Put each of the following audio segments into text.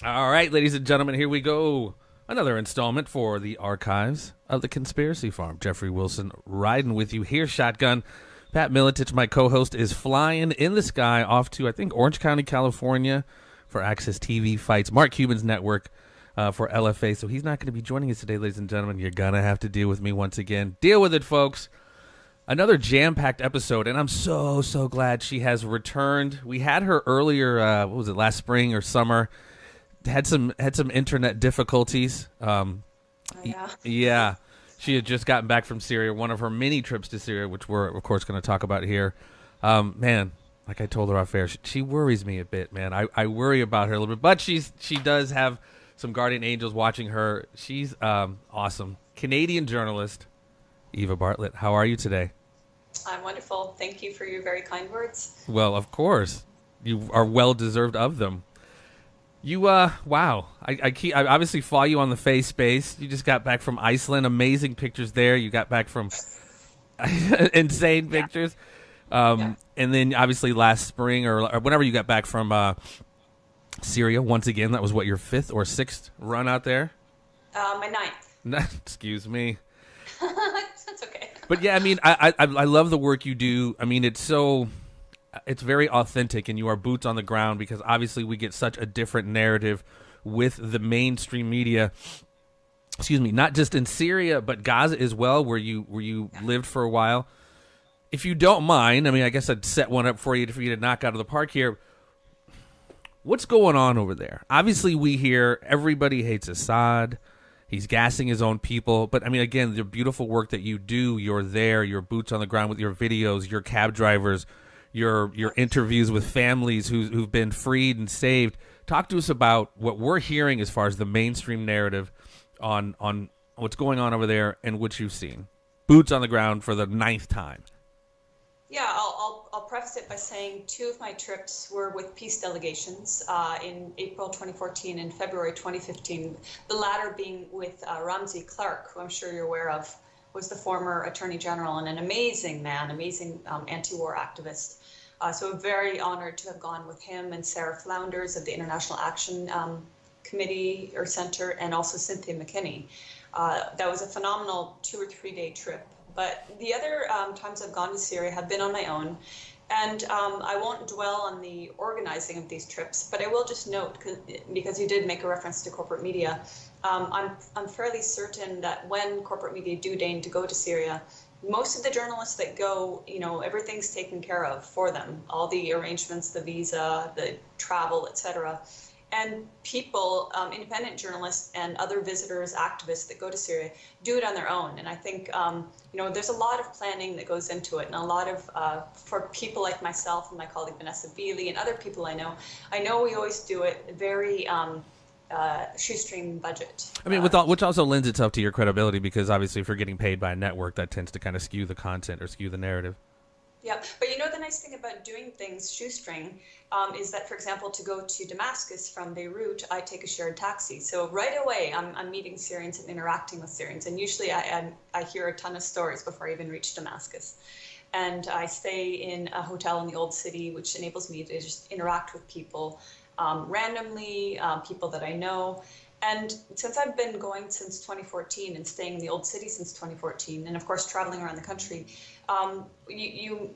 All right, ladies and gentlemen, here we go. Another installment for the archives of the Conspiracy Farm. Jeffrey Wilson riding with you here, shotgun. Pat Militich, my co-host, is flying in the sky off to, I think, Orange County, California for Access TV Fights, Mark Cuban's network for LFA. So he's not going to be joining us today, ladies and gentlemen. You're going to have to deal with me once again. Deal with it, folks. Another jam-packed episode, and I'm so glad she has returned. We had her earlier, what was it, last spring or summer. Had some internet difficulties. Yeah. She had just gotten back from Syria, one of her many trips to Syria, which we're, of course, going to talk about here. Man, like I told her off air, she worries me a bit, man. I worry about her a little bit. But she does have some guardian angels watching her. She's awesome. Canadian journalist, Eva Bartlett. How are you today? I'm wonderful. Thank you for your very kind words. Well, of course. You are well-deserved of them. You, wow. I obviously follow you on the face space. You just got back from Iceland. Amazing pictures there. You got back from insane pictures. And then, obviously, last spring or whenever you got back from Syria, once again, that was, what, your fifth or sixth run out there? My ninth. Excuse me. That's okay. But, yeah, I mean, I love the work you do. I mean, it's very authentic, and you are boots on the ground because obviously we get such a different narrative with the mainstream media. Excuse me, not just in Syria, but Gaza as well, where you lived for a while. If you don't mind, I mean, I guess I'd set one up for you to knock out of the park here. What's going on over there? Obviously, we hear everybody hates Assad. He's gassing his own people. But, I mean, again, the beautiful work that you do, you're there, you're boots on the ground with your videos, your cab drivers, your interviews with families who've been freed and saved. Talk to us about what we're hearing as far as the mainstream narrative on what's going on over there and what you've seen. Boots on the ground for the ninth time. Yeah, I'll preface it by saying two of my trips were with peace delegations in April 2014 and February 2015. The latter being with Ramsey Clark, who I'm sure you're aware of, was the former Attorney General and an amazing man, amazing anti-war activist. So very honored to have gone with him and Sarah Flounders of the International Action Committee or Center, and also Cynthia McKinney. That was a phenomenal 2 or 3 day trip. But the other times I've gone to Syria have been on my own. And I won't dwell on the organizing of these trips, but I will just note, because you did make a reference to corporate media, I'm fairly certain that when corporate media do deign to go to Syria, most of the journalists that go, everything's taken care of for them. All the arrangements, the visa, the travel, etc. And people, independent journalists and other visitors, activists that go to Syria do it on their own. And I think, there's a lot of planning that goes into it, and a lot of, for people like myself and my colleague Vanessa Beeley and other people I know we always do it very shoestring budget. I mean, which also lends itself to your credibility, because obviously if you're getting paid by a network, that tends to kind of skew the content or skew the narrative. Yeah, but the nice thing about doing things shoestring is that, for example, to go to Damascus from Beirut, I take a shared taxi. So right away, I'm meeting Syrians and interacting with Syrians. And usually I hear a ton of stories before I even reach Damascus. And I stay in a hotel in the Old City, which enables me to just interact with people randomly, people that I know. And since I've been going since 2014 and staying in the Old City since 2014, and of course traveling around the country, you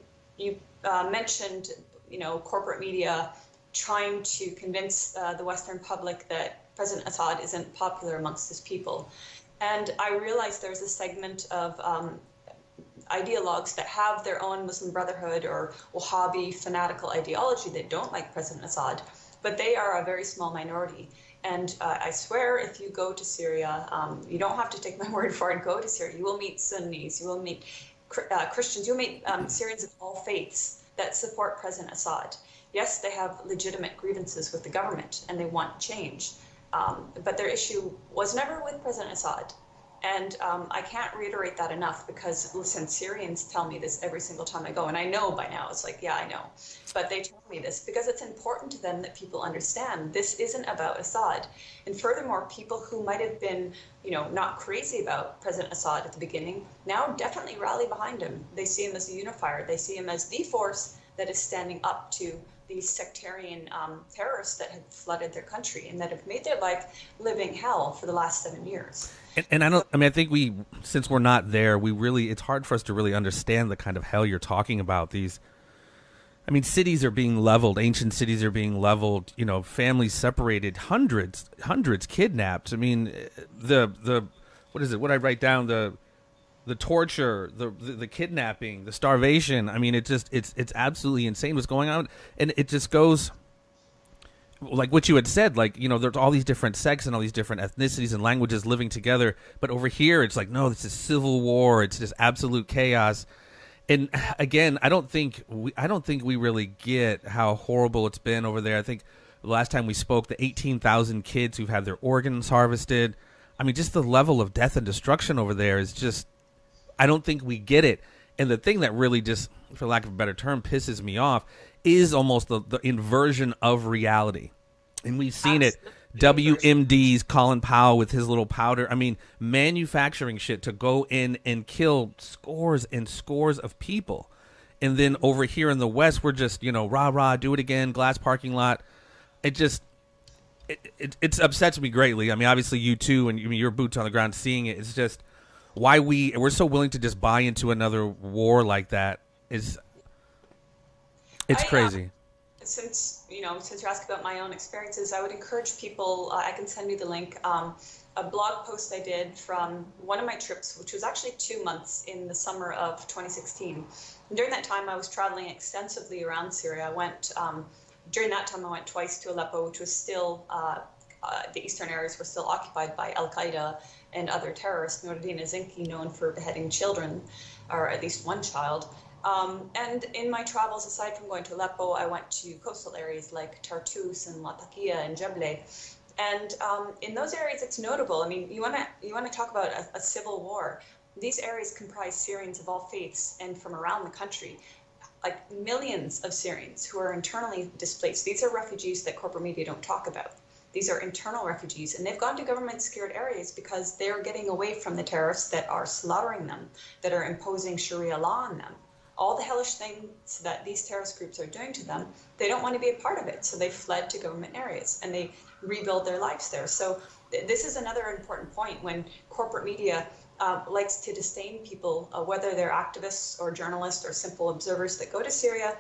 mentioned, corporate media trying to convince the Western public that President Assad isn't popular amongst his people. And I realized there's a segment of ideologues that have their own Muslim Brotherhood or Wahhabi fanatical ideology that don't like President Assad, but they are a very small minority. And I swear, if you go to Syria, you don't have to take my word for it, go to Syria. You will meet Sunnis, you will meet Christians, you'll meet Syrians of all faiths that support President Assad. Yes, they have legitimate grievances with the government and they want change, but their issue was never with President Assad. And I can't reiterate that enough because, listen, Syrians tell me this every single time I go. And I know by now, it's like, yeah, I know. But they tell me this because it's important to them that people understand this isn't about Assad. And furthermore, people who might have been, not crazy about President Assad at the beginning, now definitely rally behind him. They see him as a unifier. They see him as the force that is standing up to these sectarian terrorists that had flooded their country and that have made their life living hell for the last 7 years. And I think since we're not there, it's hard for us to really understand the kind of hell you're talking about. Cities are being leveled, ancient cities are being leveled, families separated, hundreds kidnapped. I mean, what is it? What I write down, the torture, the kidnapping, the starvation. I mean, it's absolutely insane what's going on. And it just goes like what you had said, there's all these different sects and all these different ethnicities and languages living together. But over here, it's like, no, this is civil war. It's just absolute chaos. And again, I don't think we really get how horrible it's been over there. I think the last time we spoke, the 18,000 kids who've had their organs harvested. I mean, just the level of death and destruction over there is just, I don't think we get it. And the thing that really just, for lack of a better term, pisses me off is almost the inversion of reality. And we've seen it. WMD's Colin Powell with his little powder. I mean, manufacturing shit to go in and kill scores and scores of people. And then over here in the West, we're just, rah, rah, do it again, glass parking lot. It upsets me greatly. I mean, obviously you too, and your boots on the ground seeing it. It's just why we're so willing to just buy into another war like that is, it's crazy. Since you're asking about my own experiences, I would encourage people, I can send you the link, a blog post I did from one of my trips, which was actually 2 months in the summer of 2016. And during that time, I was traveling extensively around Syria. During that time, I went twice to Aleppo, which was still, the eastern areas were still occupied by Al-Qaeda and other terrorists, Noordin Azinki, known for beheading children, or at least one child. And in my travels, aside from going to Aleppo, I went to coastal areas like Tartus and Latakia and Jebel. And in those areas, it's notable. I mean, you want to talk about a civil war. These areas comprise Syrians of all faiths and from around the country, like millions of Syrians who are internally displaced. These are refugees that corporate media don't talk about. These are internal refugees, and they've gone to government-secured areas because they're getting away from the terrorists that are slaughtering them, that are imposing Sharia law on them. All the hellish things that these terrorist groups are doing to them, they don't want to be a part of it. So they fled to government areas and they rebuild their lives there. So this is another important point when corporate media likes to disdain people, whether they're activists or journalists or simple observers that go to Syria.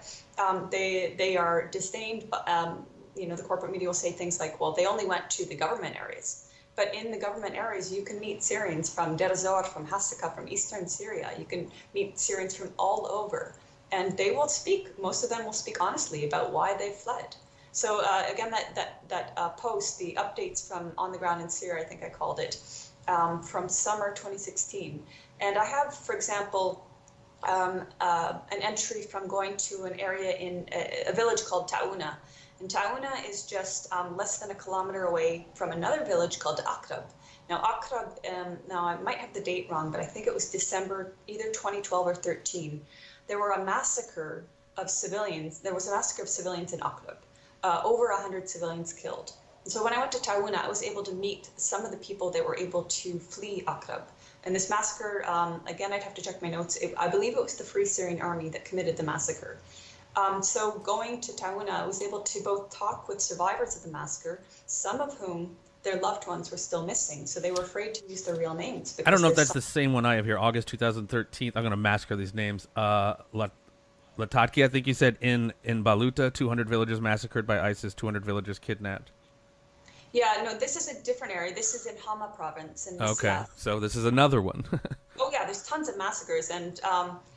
They are disdained. The corporate media will say things like, well, they only went to the government areas. But in the government areas, you can meet Syrians from Deir ez-Zor, from Hasaka, from eastern Syria. You can meet Syrians from all over. And they will speak, most of them will speak honestly about why they fled. So again, that post, the updates from on the ground in Syria, I think I called it, from summer 2016. And I have, for example, an entry from going to an area in a village called Taouna. And Taouna is just less than a kilometer away from another village called Akrab. Now, Akrab, now I might have the date wrong, but I think it was December, either 2012 or 13. There were a massacre of civilians. There was a massacre of civilians in Akrab. Over 100 civilians killed. And so when I went to Taouna, I was able to meet some of the people that were able to flee Akrab. And this massacre, again, I'd have to check my notes. I believe it was the Free Syrian Army that committed the massacre. So going to Taouna, I was able to both talk with survivors of the massacre, some of whom their loved ones were still missing. So they were afraid to use their real names. I don't know if that's the same one I have here, August 2013. I'm going to massacre these names. Latakia, I think you said, in Baluta, 200 villagers massacred by ISIS, 200 villagers kidnapped. Yeah, no, this is a different area. This is in Hama province. Okay, so this is another one. Oh, yeah, there's tons of massacres. And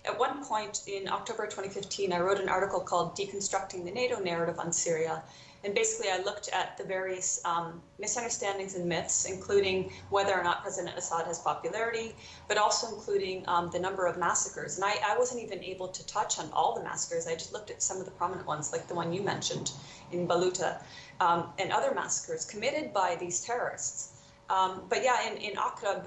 at one point in October 2015, I wrote an article called Deconstructing the NATO Narrative on Syria. And basically, I looked at the various misunderstandings and myths, including whether or not President Assad has popularity, but also including the number of massacres. And I wasn't even able to touch on all the massacres. I just looked at some of the prominent ones, like the one you mentioned in Baluta, and other massacres committed by these terrorists. But yeah, in Akrab,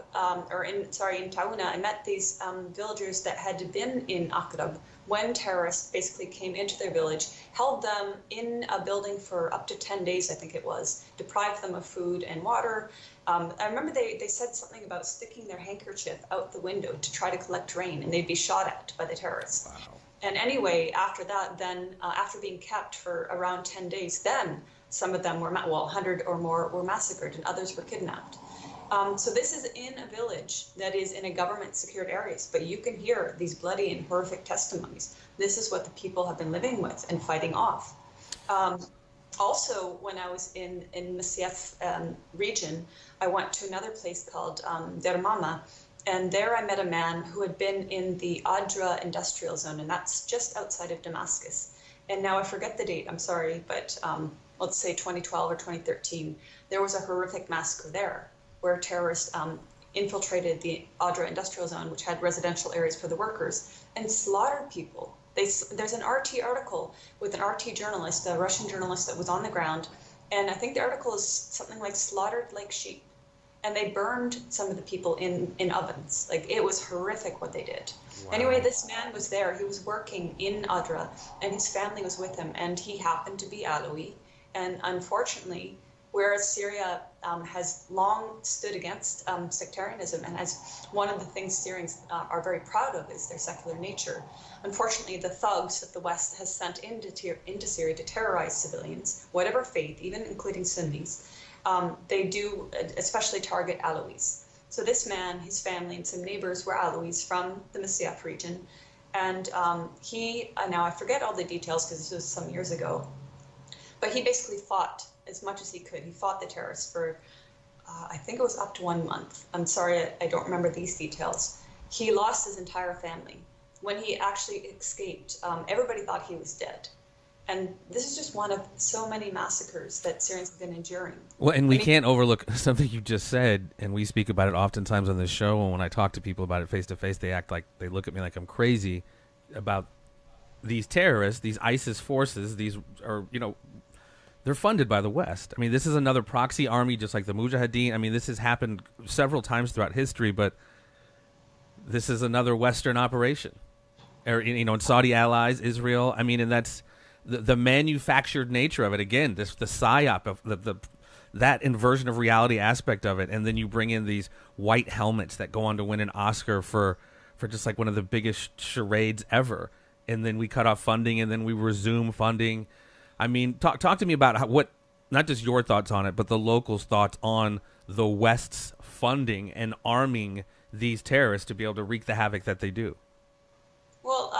in Taouna, I met these villagers that had been in Akrab when terrorists basically came into their village, held them in a building for up to 10 days, I think it was, deprived them of food and water. I remember they said something about sticking their handkerchief out the window to try to collect rain, and they'd be shot at by the terrorists. Wow. And anyway, after that, then after being kept for around 10 days, then some of them were, 100 or more were massacred and others were kidnapped. So this is in a village that is in a government secured areas, but you can hear these bloody and horrific testimonies. This is what the people have been living with and fighting off. Also, when I was in Masyaf region, I went to another place called Dermama, and there I met a man who had been in the Adra industrial zone, and that's just outside of Damascus. And now I forget the date, I'm sorry, but let's say 2012 or 2013, there was a horrific massacre there where terrorists infiltrated the Adra industrial zone, which had residential areas for the workers, and slaughtered people. There's an RT article with an RT journalist, a Russian journalist that was on the ground, and I think the article is something like slaughtered like sheep. And they burned some of the people in ovens. Like, it was horrific what they did. Wow. Anyway, this man was there. He was working in Adra, and his family was with him, and he happened to be Alawi. And unfortunately, whereas Syria has long stood against sectarianism, and as one of the things Syrians are very proud of is their secular nature. Unfortunately, the thugs that the West has sent into Syria to terrorize civilians, whatever faith, even including Sunnis, they do especially target Alawis. So this man, his family, and some neighbors were Alawis from the Masyaf region. And he, now I forget all the details because this was some years ago, but he basically fought as much as he could. He fought the terrorists for, I think it was up to 1 month. I'm sorry, I don't remember these details. He lost his entire family. When he actually escaped, everybody thought he was dead. And this is just one of so many massacres that Syrians have been enduring. Well, and we can't overlook something you just said, and we speak about it oftentimes on this show, and when I talk to people about it face to face, they look at me like I'm crazy about these terrorists, these ISIS forces. These are, they're funded by the West. I mean, this is another proxy army, just like the Mujahideen. I mean, this has happened several times throughout history, but this is another Western operation. And Saudi allies, Israel. I mean, and that's the manufactured nature of it. Again, the psyop of that inversion of reality aspect of it, and then you bring in these white helmets that go on to win an Oscar for just like one of the biggest charades ever. And then we cut off funding, and then we resume funding. I mean, talk to me about what, not just your thoughts on it, but the locals' thoughts on the West's funding and arming these terrorists to be able to wreak the havoc that they do. Well,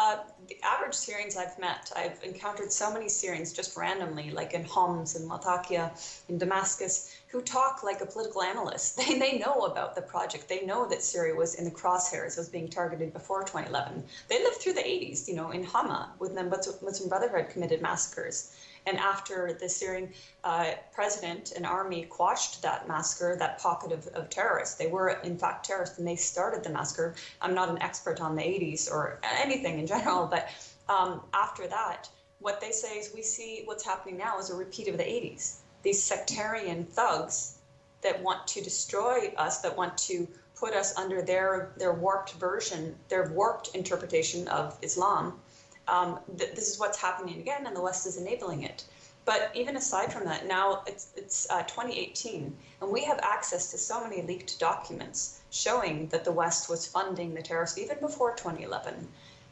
the average Syrians I've met, I've encountered so many Syrians just randomly, like in Homs, in Latakia, in Damascus, who talk like a political analyst. They know about the project. They know that Syria was in the crosshairs, was being targeted before 2011. They lived through the 80s, in Hama, when the Muslim Brotherhood committed massacres. And after the Syrian president and army quashed that massacre, that pocket of terrorists, they were in fact terrorists and they started the massacre. I'm not an expert on the 80s or anything in general, but after that, what they say is we see what's happening now is a repeat of the 80s. These sectarian thugs that want to destroy us, that want to put us under their warped version, their warped interpretation of Islam. This is what's happening again, and the West is enabling it. But even aside from that, now it's 2018, and we have access to so many leaked documents showing that the West was funding the terrorists even before 2011.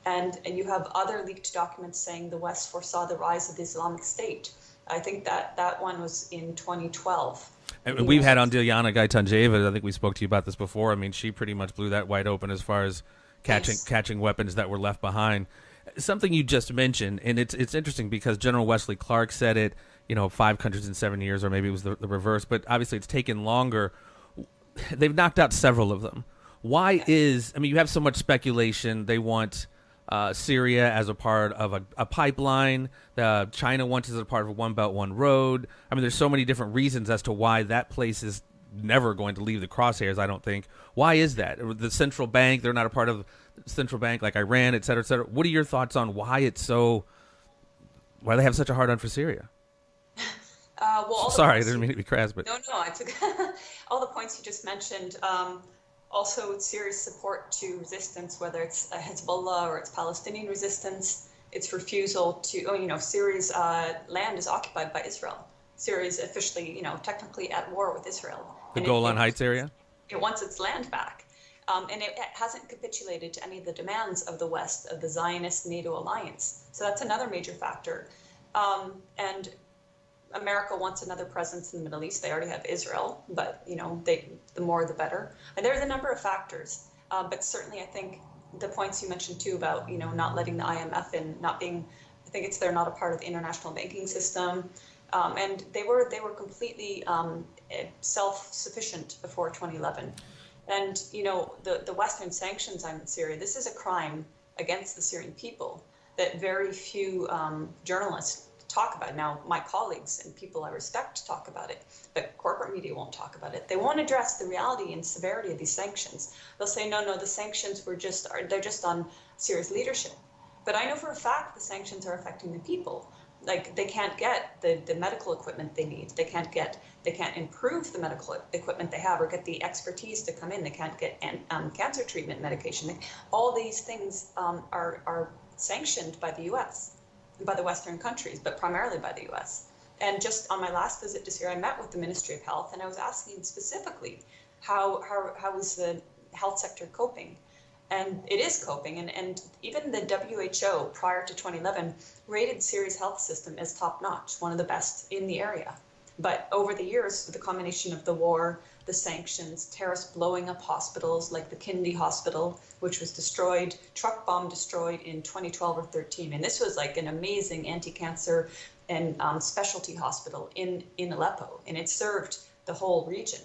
And you have other leaked documents saying the West foresaw the rise of the Islamic State. I think that one was in 2012. And we've had on Dilyana Gaitanjeva, I think we spoke to you about this before. I mean, she pretty much blew that wide open as far as catching weapons that were left behind. Something you just mentioned, and it's interesting because General Wesley Clark said it, 5 countries in 7 years, or maybe it was the reverse, but obviously it's taken longer. They've knocked out several of them. Why you have so much speculation. They want Syria as a part of a pipeline. China wants it as a part of a One Belt, One Road. I mean, there's so many different reasons as to why that place is never going to leave the crosshairs, I don't think. Why is that? The central bank, they're not a part of the central bank like Iran, et cetera, et cetera. What are your thoughts on why they have such a hard on for Syria? Sorry, I didn't mean to be crass, but... No, I took all the points you just mentioned. Also, Syria's support to resistance, whether it's Hezbollah or it's Palestinian resistance, its refusal to, Syria's land is occupied by Israel. Syria is officially, technically at war with Israel. The Golan Heights area? It wants its land back. And it hasn't capitulated to any of the demands of the West, of the Zionist NATO alliance. So that's another major factor. And America wants another presence in the Middle East. They already have Israel, but the more the better. And there's a number of factors. But certainly I think the points you mentioned too about, not letting the IMF in, not being, I think they're not a part of the international banking system. And they were completely self-sufficient before 2011. And, the Western sanctions on Syria, this is a crime against the Syrian people that very few journalists talk about. Now, my colleagues and people I respect talk about it, but corporate media won't talk about it. They won't address the reality and severity of these sanctions. They'll say, no, the sanctions they're just on Syria's leadership. But I know for a fact the sanctions are affecting the people. Like, they can't get the medical equipment they need. They can't improve the medical equipment they have or get the expertise to come in. They can't get cancer treatment medication. All these things are sanctioned by the U.S., by the Western countries, but primarily by the U.S. And just on my last visit to Syria, I met with the Ministry of Health, and I was asking specifically how is the health sector coping? And it is coping, and even the WHO prior to 2011 rated Syria's health system as top-notch, one of the best in the area. But over the years, with the combination of the war, the sanctions, terrorists blowing up hospitals like the Kindi Hospital, which was destroyed, truck bomb destroyed in 2012 or 13. And this was like an amazing anti-cancer and specialty hospital in Aleppo, and it served the whole region.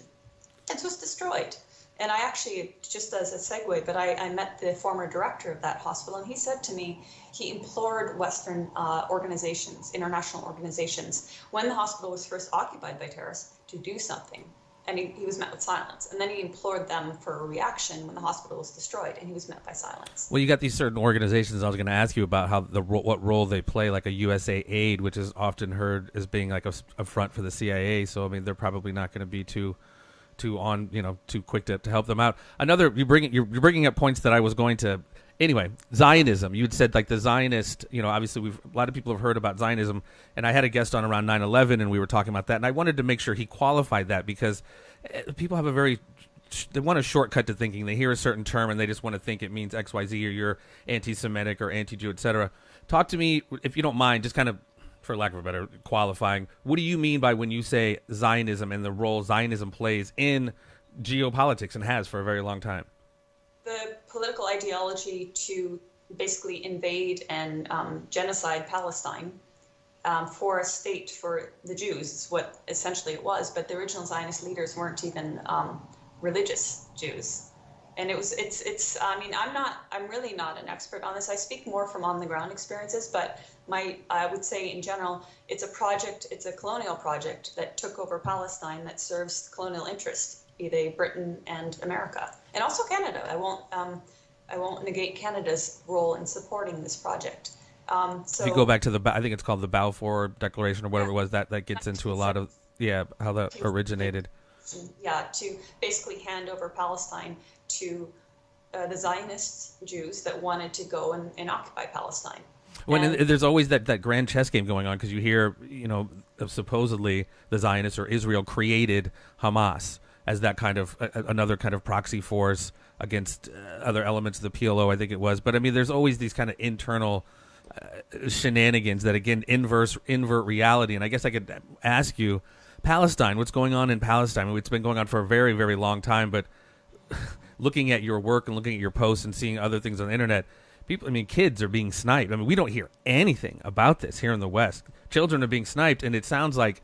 It was destroyed. And I actually, just as a segue, but I met the former director of that hospital, and he said to me, he implored Western organizations, international organizations, when the hospital was first occupied by terrorists, to do something. And he was met with silence. And then he implored them for a reaction when the hospital was destroyed, and he was met by silence. Well, you got these certain organizations. I was going to ask you about how what role they play, like a USA Aid, which is often heard as being like a front for the CIA. So, I mean, they're probably not going to be too quick to help them out. Another, you're bringing up points that I was going to. Anyway, Zionism. You had said like the Zionist. Obviously, a lot of people have heard about Zionism, and I had a guest on around 9/11, and we were talking about that, and I wanted to make sure he qualified that because people have they want a shortcut to thinking. They hear a certain term and they just want to think it means X, Y, Z, or you're anti-Semitic or anti-Jew, etc. Talk to me, if you don't mind, just kind of, for lack of a better qualifying, what do you mean by when you say Zionism and the role Zionism plays in geopolitics and has for a very long time? The political ideology to basically invade and genocide Palestine for a state for the Jews is what essentially it was. But the original Zionist leaders weren't even religious Jews. And I'm really not an expert on this. I speak more from on the ground experiences, but I would say in general, it's a colonial project that took over Palestine that serves colonial interest, be they Britain and America, and also Canada. I won't negate Canada's role in supporting this project. So if you go back to I think it's called the Balfour Declaration or whatever it was, that gets into a lot of how that originated. Yeah, to basically hand over Palestine to the Zionist Jews that wanted to go and occupy Palestine. And there's always that grand chess game going on because you hear, of supposedly the Zionists or Israel created Hamas as that kind of another kind of proxy force against other elements of the PLO, I think it was. But I mean, there's always these kind of internal shenanigans that again invert reality. And I guess I could ask you, Palestine, what's going on in Palestine? I mean, it's been going on for a very, very long time, but looking at your work and looking at your posts and seeing other things on the internet, kids are being sniped. I mean, we don't hear anything about this here in the West. Children are being sniped, and it sounds like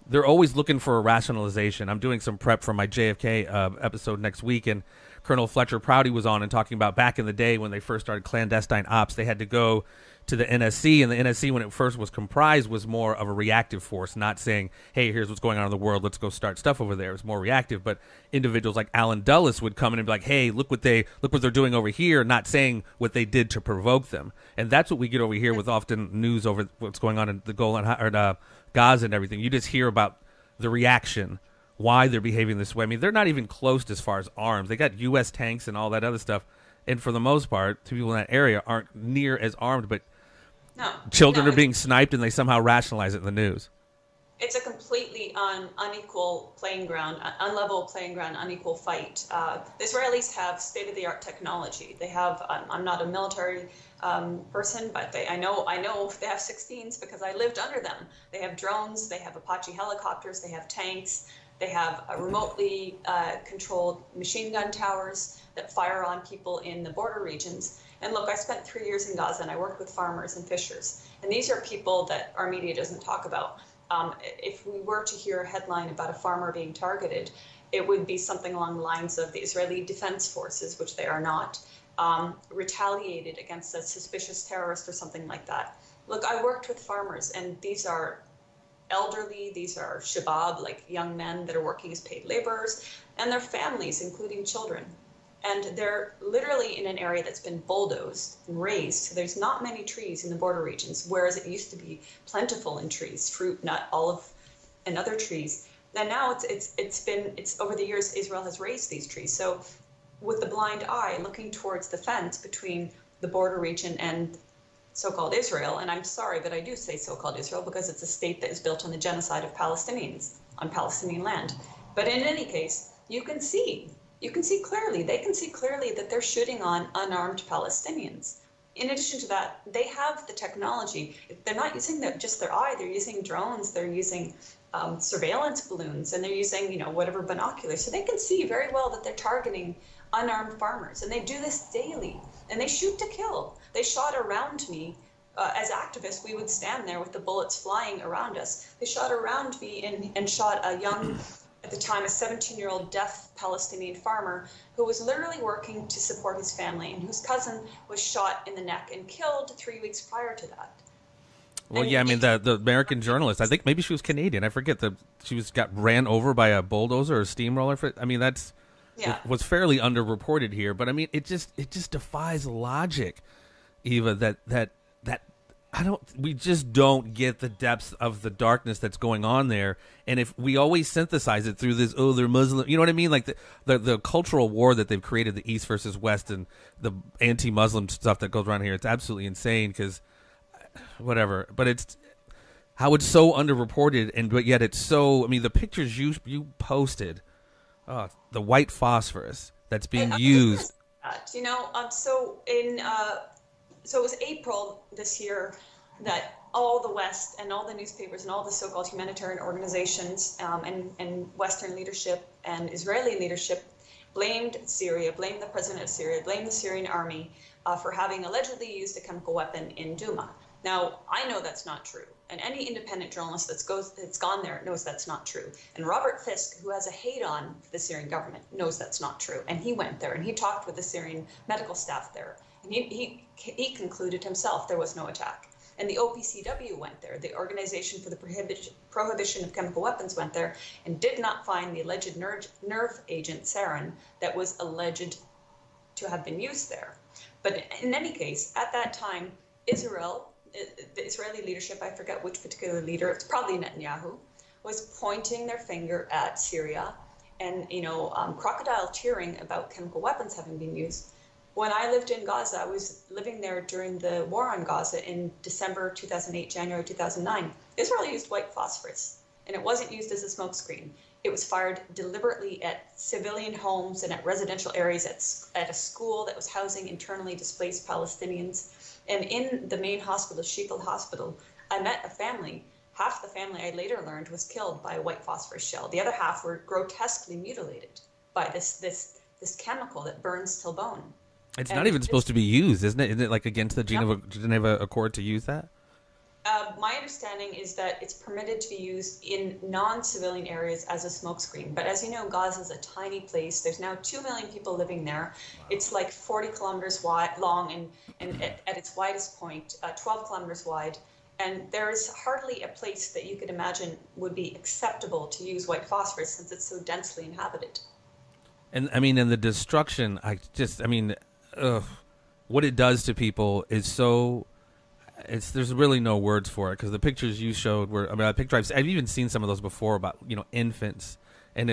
they're always looking for a rationalization. I'm doing some prep for my JFK episode next week, and Colonel Fletcher Prouty was on and talking about back in the day when they first started clandestine ops, they had to go to the NSC, and the NSC, when it first was comprised, was more of a reactive force, not saying, hey, here's what's going on in the world, let's go start stuff over there. It was more reactive, but individuals like Alan Dulles would come in and be like, hey, look what they're doing over here, not saying what they did to provoke them. And that's what we get over here with often news over what's going on in the Golan or Gaza and everything. You just hear about the reaction, why they're behaving this way. I mean, they're not even close as far as arms. They got U.S. tanks and all that other stuff, and for the most part, the people in that area aren't near as armed, but children are being sniped, and they somehow rationalize it in the news. It's a completely unequal playing ground, unlevel playing ground, unequal fight. The Israelis have state-of-the-art technology. They have. I'm not a military person, but I know they have 16s because I lived under them. They have drones. They have Apache helicopters. They have tanks. They have remotely controlled machine gun towers that fire on people in the border regions. And look, I spent 3 years in Gaza, and I worked with farmers and fishers. And these are people that our media doesn't talk about. If we were to hear a headline about a farmer being targeted, it would be something along the lines of the Israeli Defense Forces, which they are not, retaliated against a suspicious terrorist or something like that. Look, I worked with farmers, and these are elderly, these are shabab, like young men that are working as paid laborers, and their families, including children. And they're literally in an area that's been bulldozed and raised. So there's not many trees in the border regions, whereas it used to be plentiful in trees, fruit, nut, olive, and other trees. And now it's over the years, Israel has raised these trees. So with the blind eye looking towards the fence between the border region and so-called Israel, and I'm sorry, but I do say so-called Israel because it's a state that is built on the genocide of Palestinians on Palestinian land. But in any case, you can see clearly, they can see clearly that they're shooting on unarmed Palestinians. In addition to that, they have the technology. They're not using just their eye, they're using drones, they're using surveillance balloons, and they're using, whatever binoculars. So they can see very well that they're targeting unarmed farmers, and they do this daily, and they shoot to kill. They shot around me. As activists, we would stand there with the bullets flying around us. They shot around me and shot a young, at the time, a 17-year-old deaf Palestinian farmer who was literally working to support his family and whose cousin was shot in the neck and killed 3 weeks prior to that. Well, yeah, I mean, the American journalist, I think maybe she was Canadian. I forget she got ran over by a bulldozer or a steamroller. I mean, it was fairly underreported here, but I mean, it just defies logic, Eva, that we just don't get the depths of the darkness that's going on there. And if we always synthesize it through this, they're Muslim, you know what I mean? Like the cultural war that they've created, the East versus West, and the anti-Muslim stuff that goes around here, it's absolutely insane because whatever. But it's how it's so underreported, but yet it's so, I mean, the pictures you posted, the white phosphorus that's being used. So it was April this year that all the West and all the newspapers and all the so-called humanitarian organizations and Western leadership and Israeli leadership blamed Syria, blamed the president of Syria, blamed the Syrian army for having allegedly used a chemical weapon in Douma. Now, I know that's not true. And any independent journalist that's gone there knows that's not true. And Robert Fisk, who has a hate on the Syrian government, knows that's not true. And he went there and he talked with the Syrian medical staff there. And he concluded himself there was no attack. And the OPCW went there. The Organization for the Prohibition of Chemical Weapons went there and did not find the alleged nerve agent sarin that was alleged to have been used there. But in any case, at that time, Israel, the Israeli leadership, I forget which particular leader, it's probably Netanyahu, was pointing their finger at Syria and, crocodile tearing about chemical weapons having been used. When I lived in Gaza, I was living there during the war on Gaza in December 2008, January 2009. Israel used white phosphorus, and it wasn't used as a smokescreen. It was fired deliberately at civilian homes and at residential areas, at a school that was housing internally displaced Palestinians. And in the main hospital, Sheffield Hospital, I met a family. Half the family, I later learned, was killed by a white phosphorus shell. The other half were grotesquely mutilated by this chemical that burns till bone. It's not even supposed to be used, isn't it? Isn't it like against the Geneva Accord to use that? My understanding is that it's permitted to be used in non-civilian areas as a smokescreen. But as you know, Gaza is a tiny place. There's now 2 million people living there. Wow. It's like 40 kilometers long and at its widest point, 12 kilometers wide. And there is hardly a place that you could imagine would be acceptable to use white phosphorus since it's so densely inhabited. And I mean, and the destruction, what it does to people is so, there's really no words for it, because the pictures you showed were, I've even seen some of those before about, infants, and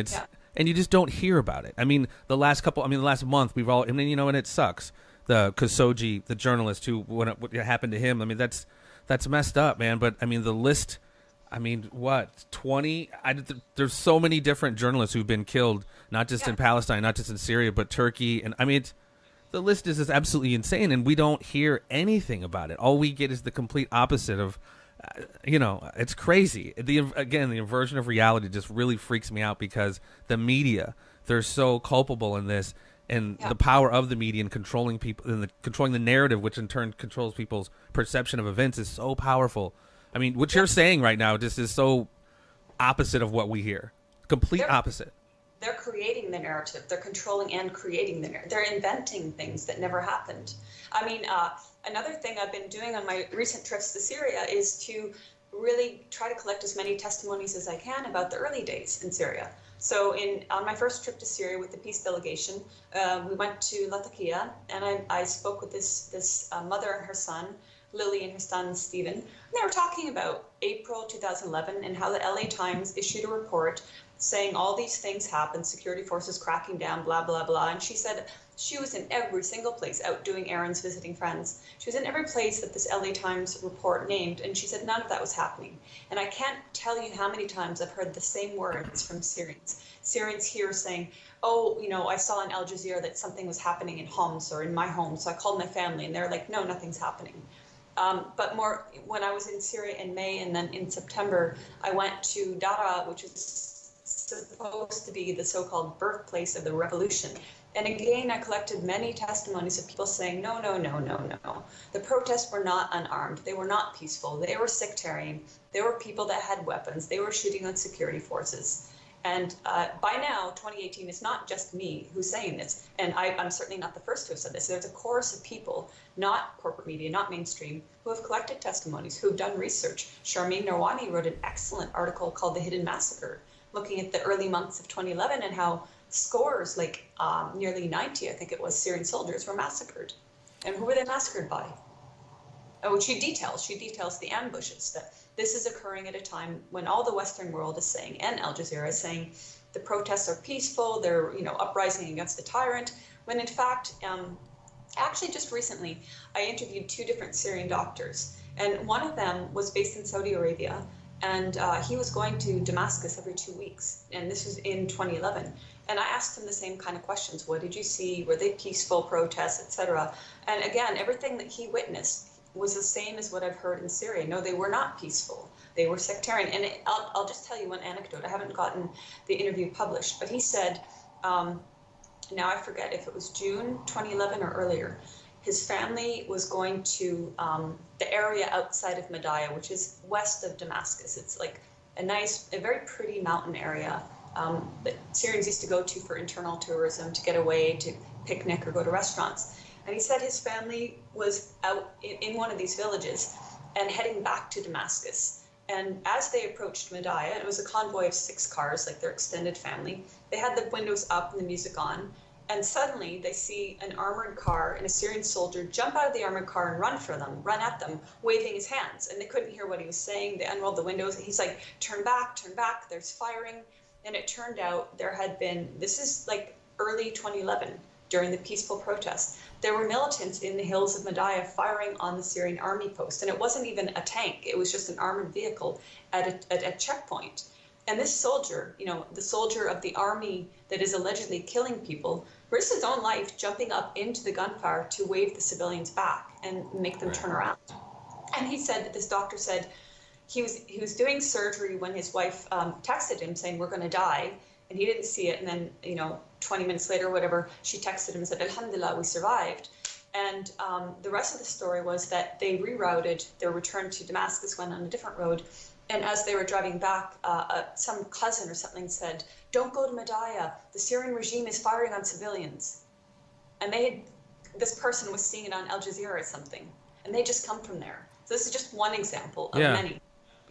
and you just don't hear about it. I mean, the last month we've all, and it sucks. The Khashoggi, the journalist what happened to him, that's messed up, man. But I mean, the list, I mean, what, 20? There's so many different journalists who've been killed, not just in Palestine, not just in Syria, but Turkey. And I mean, the list is absolutely insane, and we don't hear anything about it. All we get is the complete opposite of, it's crazy. The inversion of reality just really freaks me out, because the media, they're so culpable in this, and the power of the media in controlling people and controlling the narrative, which in turn controls people's perception of events, is so powerful. I mean, what you're saying right now just is so opposite of what we hear. Complete opposite. They're creating the narrative. They're controlling and creating the narrative. They're inventing things that never happened. I mean, another thing I've been doing on my recent trips to Syria is to really try to collect as many testimonies as I can about the early days in Syria. So on my first trip to Syria with the peace delegation, we went to Latakia, and I spoke with this mother and her son, Lily, and her son Stephen. And they were talking about April 2011 and how the LA Times issued a report saying all these things happened, security forces cracking down, blah, blah, blah. And she said she was in every single place, out doing errands, visiting friends. She was in every place that this LA Times report named, and she said none of that was happening. And I can't tell you how many times I've heard the same words from Syrians. Syrians here saying, oh, I saw on Al Jazeera that something was happening in Homs or in my home, so I called my family, and they're like, no, nothing's happening. But more, when I was in Syria in May and then in September, I went to Dara, which is supposed to be the so-called birthplace of the revolution. And again, I collected many testimonies of people saying, no. The protests were not unarmed. They were not peaceful. They were sectarian. They were people that had weapons. They were shooting on security forces. And by now, 2018, it's not just me who's saying this. And I'm certainly not the first to have said this. There's a chorus of people, not corporate media, not mainstream, who have collected testimonies, who have done research. Sharmeen Narwani wrote an excellent article called The Hidden Massacre, looking at the early months of 2011 and how scores, like nearly 90, I think it was, Syrian soldiers were massacred. And who were they massacred by? Oh, she details the ambushes, that this is occurring at a time when all the Western world is saying, and Al Jazeera is saying, the protests are peaceful, they're uprising against the tyrant, when in fact, actually just recently, I interviewed 2 different Syrian doctors, and one of them was based in Saudi Arabia, and he was going to Damascus every 2 weeks, and this was in 2011. And I asked him the same kind of questions. What did you see? Were they peaceful protests, etc.? And again, everything that he witnessed was the same as what I've heard in Syria. No, they were not peaceful. They were sectarian. And I'll just tell you one anecdote. I haven't gotten the interview published, but he said, now I forget if it was June 2011 or earlier, his family was going to the area outside of Madaya, which is west of Damascus. It's like a very pretty mountain area that Syrians used to go to for internal tourism, to get away, to picnic or go to restaurants. And he said his family was out in one of these villages and heading back to Damascus. And as they approached Madaya, and it was a convoy of 6 cars, like their extended family, they had the windows up and the music on. And suddenly they see an armored car and a Syrian soldier jump out of the armored car and run at them, waving his hands. And they couldn't hear what he was saying. They unrolled the windows. And he's like, turn back, there's firing. And it turned out this is like early 2011, during the peaceful protests, there were militants in the hills of Madaya firing on the Syrian army post. And it wasn't even a tank. It was just an armored vehicle at a checkpoint. And this soldier, the soldier of the army that is allegedly killing people, risks his own life jumping up into the gunfire to wave the civilians back and make them turn around. And he said, this doctor said, he was doing surgery when his wife texted him saying, we're going to die. And he didn't see it. And then, 20 minutes later, whatever, she texted him and said, Alhamdulillah, we survived. And the rest of the story was that they rerouted their return to Damascus, went on a different road. And as they were driving back, some cousin or something said, don't go to Madaya. The Syrian regime is firing on civilians. And this person was seeing it on Al Jazeera or something. And they just come from there. So this is just one example of many.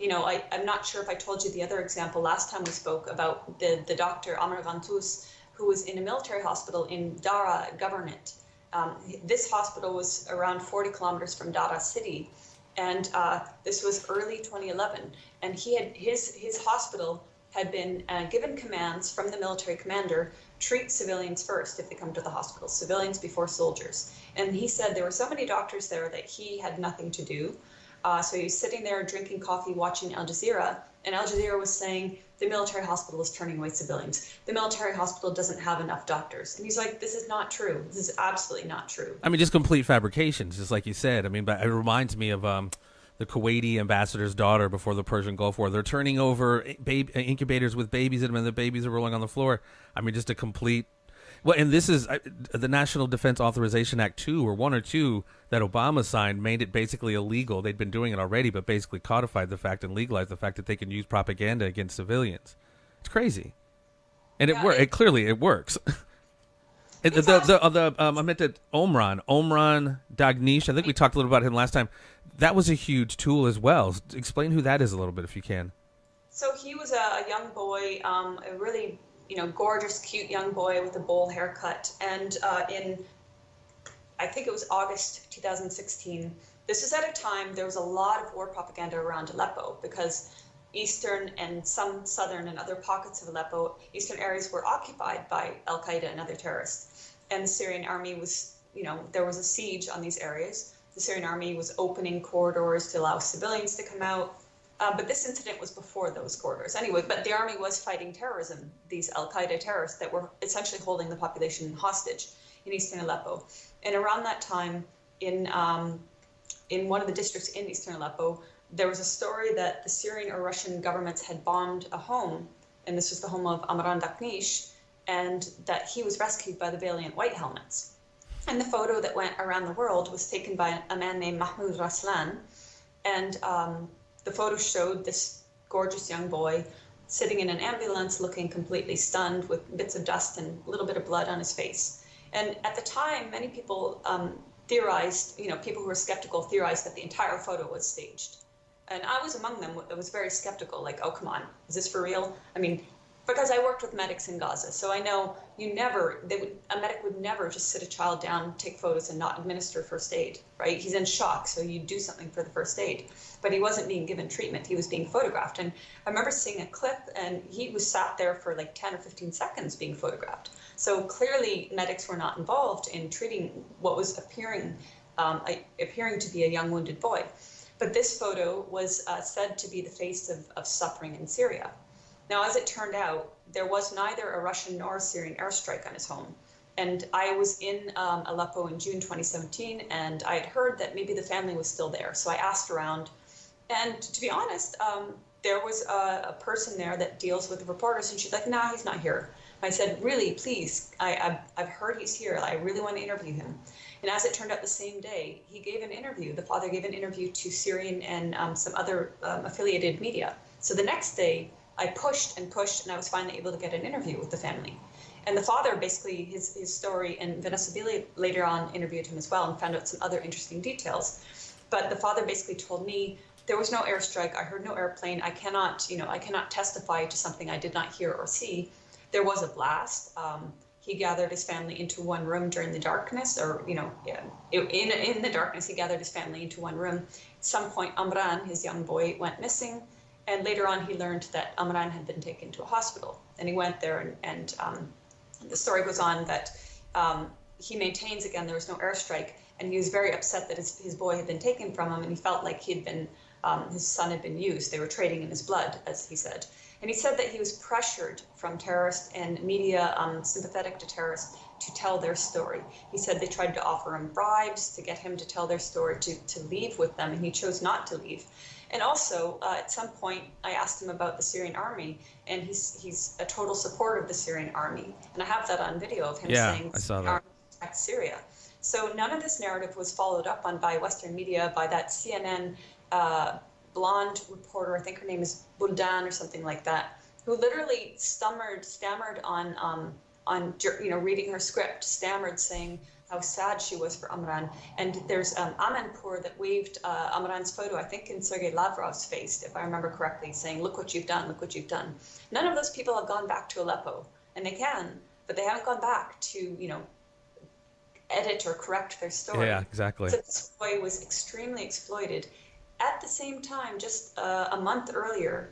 I'm not sure if I told you the other example last time we spoke about the doctor Amr Ghantus, who was in a military hospital in Dara Governorate. This hospital was around 40 kilometers from Dara city. And this was early 2011. And his hospital had been given commands from the military commander, treat civilians first if they come to the hospital, civilians before soldiers. And he said there were so many doctors there that he had nothing to do. So he was sitting there drinking coffee, watching Al Jazeera, And Al Jazeera was saying the military hospital is turning away civilians. The military hospital doesn't have enough doctors. And he's like, this is not true. This is absolutely not true. I mean, just complete fabrications, just like you said. I mean, but it reminds me of the Kuwaiti ambassador's daughter before the Persian Gulf War. They're turning over incubators with babies in them, and the babies are rolling on the floor. I mean, just a complete... Well, and this is the National Defense Authorization Act 2 or 1 or 2 that Obama signed made it basically illegal. They'd been doing it already, but basically codified the fact and legalized the fact that they can use propaganda against civilians. It's crazy. And it clearly it works. I meant that Omran Dagnish, I think we talked a little about him last time. That was a huge tool as well. Explain who that is a little bit if you can. So he was a young boy, a really gorgeous, cute young boy with a bowl haircut. And I think it was August 2016, this was at a time there was a lot of war propaganda around Aleppo because eastern and some southern and other pockets of Aleppo, eastern areas were occupied by Al-Qaeda and other terrorists. And the Syrian army was, there was a siege on these areas. The Syrian army was opening corridors to allow civilians to come out. But this incident was before those corridors anyway, but the army was fighting terrorism, these Al-Qaeda terrorists that were essentially holding the population hostage in eastern Aleppo. And around that time, in one of the districts in eastern Aleppo, there was a story that the Syrian or Russian governments had bombed a home, and this was the home of Amran Daknish, and that he was rescued by the valiant White Helmets. And the photo that went around the world was taken by a man named Mahmoud Raslan, and the photo showed this gorgeous young boy sitting in an ambulance looking completely stunned with bits of dust and a little bit of blood on his face. And at the time, many people theorized, people who were skeptical theorized that the entire photo was staged. And I was among them. I was very skeptical, like, oh, come on, is this for real? I mean, because I worked with medics in Gaza, so I know a medic would never just sit a child down, take photos, and not administer first aid, right? He's in shock, so you do something for the first aid. But he wasn't being given treatment, he was being photographed. And I remember seeing a clip, and he was sat there for like 10 or 15 seconds being photographed. So clearly medics were not involved in treating what was appearing to be a young wounded boy. But this photo was said to be the face of suffering in Syria. Now, as it turned out, there was neither a Russian nor a Syrian airstrike on his home. And I was in Aleppo in June 2017, and I had heard that maybe the family was still there. So I asked around, and to be honest, there was a person there that deals with the reporters, and she's like, nah, he's not here. I said, really, please, I've heard he's here. I really want to interview him. And as it turned out, the same day, he gave an interview. The father gave an interview to Syrian and some other affiliated media. So the next day, I pushed, and I was finally able to get an interview with the family. And the father, basically, his story, and Vanessa Beeley later on interviewed him as well and found out some other interesting details. But the father basically told me, there was no airstrike, I heard no airplane, I cannot testify to something I did not hear or see. There was a blast. He gathered his family into one room during the darkness, in the darkness, he gathered his family into one room. At some point, Amran, his young boy, went missing. And later on, he learned that Amran had been taken to a hospital. And he went there, and the story goes on that he maintains, again, there was no airstrike. And he was very upset that his boy had been taken from him, and he felt like his son had been used. They were trading in his blood, as he said. And he said that he was pressured from terrorists and media sympathetic to terrorists to tell their story. He said they tried to offer him bribes to get him to tell their story, to leave with them, and he chose not to leave. And also, at some point, I asked him about the Syrian army, and he's a total supporter of the Syrian army. And I have that on video of him saying, I saw that. Army protect Syria. So none of this narrative was followed up on by Western media, by that CNN blonde reporter, I think her name is Buldan or something like that, who literally stammered on reading her script, stammered saying how sad she was for Amran. And there's Amanpour that waved Amran's photo, I think in Sergei Lavrov's face, if I remember correctly, saying, look what you've done, look what you've done. None of those people have gone back to Aleppo, and they can, but they haven't gone back to, edit or correct their story. Yeah, exactly. So this boy was extremely exploited. At the same time, just a month earlier,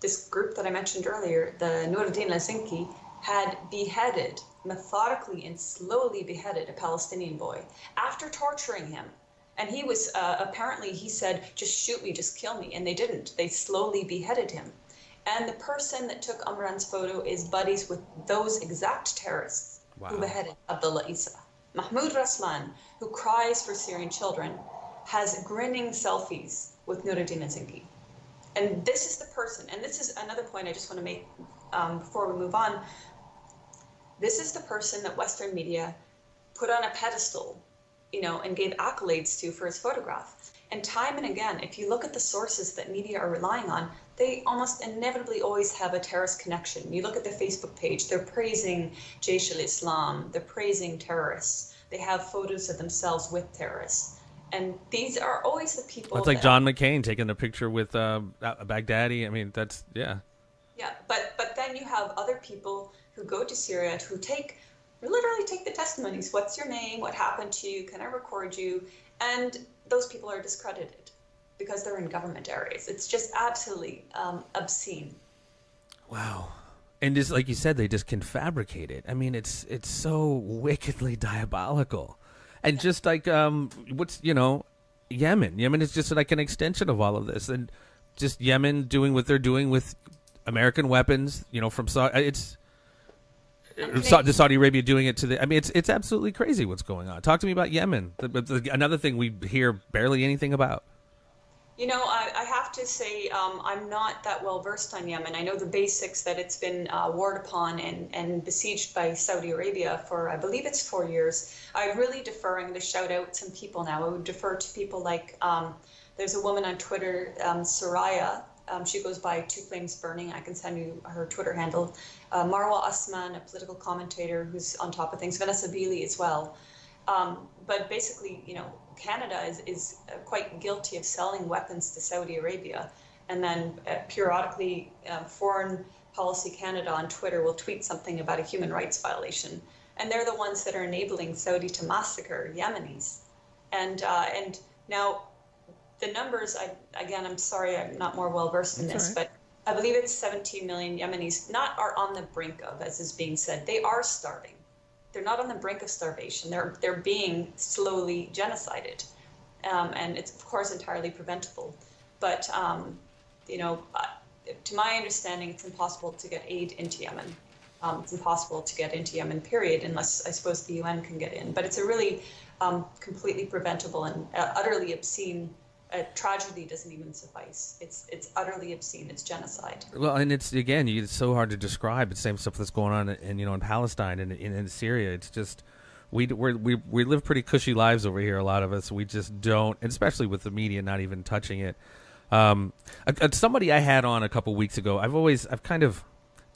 this group that I mentioned earlier, the Nuruddin Lazinki, had methodically and slowly beheaded a Palestinian boy after torturing him And he was, apparently he said, just shoot me, just kill me. And they didn't. They slowly beheaded him. And the person that took Umran's photo is buddies with those exact terrorists who beheaded Abdullah Isa. Mahmoud Raslan, who cries for Syrian children, has grinning selfies with Nuruddin Azingi. And this is the person, and this is another point I just want to make before we move on. This is the person that Western media put on a pedestal, and gave accolades to for his photograph. And time and again, if you look at the sources that media are relying on, they almost inevitably always have a terrorist connection. You look at their Facebook page, they're praising Jaish al-Islam, they're praising terrorists. They have photos of themselves with terrorists. And these are always the people. Well, it's like John McCain taking a picture with Baghdadi. I mean, that's, yeah. Yeah, but then you have other people who go to Syria who literally take the testimonies. What's your name? What happened to you? Can I record you? And those people are discredited because they're in government areas. It's just absolutely obscene. Wow. And just like you said, they just can fabricate it. I mean, it's so wickedly diabolical. And just like Yemen. Yemen is just like an extension of all of this. And just Yemen doing what they're doing with American weapons, from Saudi. Saudi Arabia doing it to it's absolutely crazy what's going on. Talk to me about Yemen. Another thing we hear barely anything about. I have to say I'm not that well versed on Yemen. I know the basics, that it's been warred upon and besieged by Saudi Arabia for, I believe it's 4 years. I'm really deferring to shout out some people now. I would defer to people like, there's a woman on Twitter, Soraya. She goes by Two Flames Burning. I can send you her Twitter handle. Marwa Osman, a political commentator who's on top of things. Vanessa Beeley as well. But basically, Canada is quite guilty of selling weapons to Saudi Arabia. And then periodically, Foreign Policy Canada on Twitter will tweet something about a human rights violation. And they're the ones that are enabling Saudi to massacre Yemenis. And now, the numbers, I'm sorry, I'm not more well versed in this, but I believe it's 17 million Yemenis are on the brink of, as is being said. They are starving. They're not on the brink of starvation. They're being slowly genocided, and it's of course entirely preventable. But to my understanding, it's impossible to get aid into Yemen. It's impossible to get into Yemen, period, unless I suppose the UN can get in. But it's a really completely preventable and utterly obscene. A tragedy doesn't even suffice. It's utterly obscene. It's genocide. Well, and it's so hard to describe. It's the same stuff that's going on in Palestine and in Syria. It's just we live pretty cushy lives over here. A lot of us, we just don't, especially with the media not even touching it. Somebody I had on a couple weeks ago. I've kind of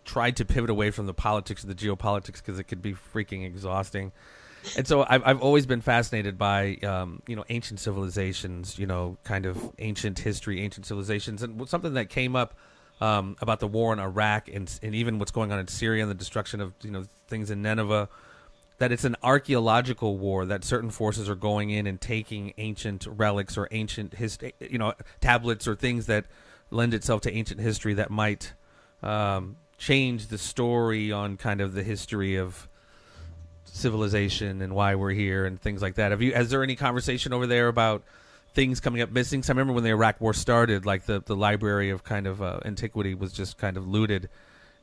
tried to pivot away from the politics and the geopolitics because it could be freaking exhausting. And so I've always been fascinated by, ancient civilizations, kind of ancient history, ancient civilizations. And something that came up about the war in Iraq and even what's going on in Syria and the destruction of, things in Nineveh, that it's an archaeological war, that certain forces are going in and taking ancient relics or ancient tablets or things that lend itself to ancient history that might change the story on kind of the history of civilization and why we're here and things like that. Has there any conversation over there about things coming up missing? So I remember when the Iraq war started, like the library of kind of antiquity was just kind of looted,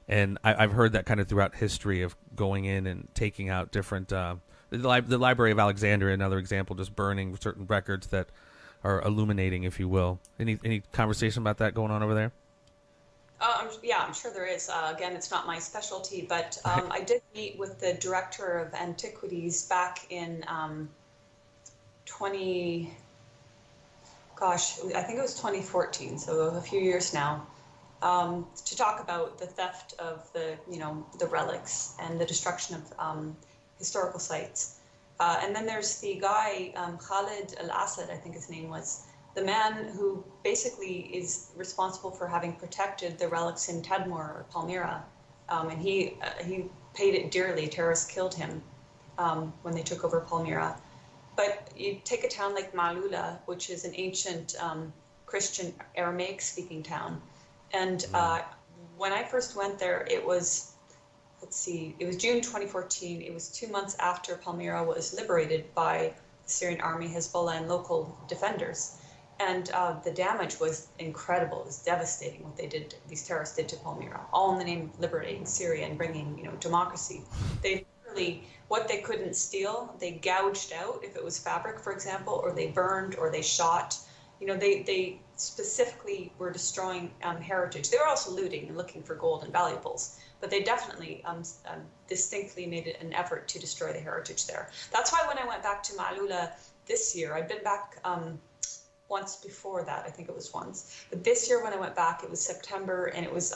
and I've heard that kind of throughout history of going in and taking out different the Library of Alexandria, another example, just burning certain records that are illuminating, if you will. Any conversation about that going on over there? I'm sure there is. Again, it's not my specialty, but I did meet with the director of antiquities back in I think it was 2014, so a few years now, to talk about the theft of the relics and the destruction of historical sites. And then there's the guy, Khalid al-Assad, I think his name was, the man who basically is responsible for having protected the relics in Tadmor or Palmyra, and he paid it dearly. Terrorists killed him when they took over Palmyra. But you take a town like Malula, which is an ancient Christian Aramaic-speaking town, and when I first went there, it was June 2014. It was 2 months after Palmyra was liberated by Syrian army, Hezbollah, and local defenders. And the damage was incredible. It was devastating what they did, these terrorists did to Palmyra, all in the name of liberating Syria and bringing, democracy. They literally, what they couldn't steal, they gouged out, if it was fabric, for example, or they burned, or they shot. They specifically were destroying heritage. They were also looting and looking for gold and valuables, but they definitely distinctly made it an effort to destroy the heritage there. That's why when I went back to Ma'lula this year, I'd been back once before that, I think it was once. But this year when I went back, it was September, and it was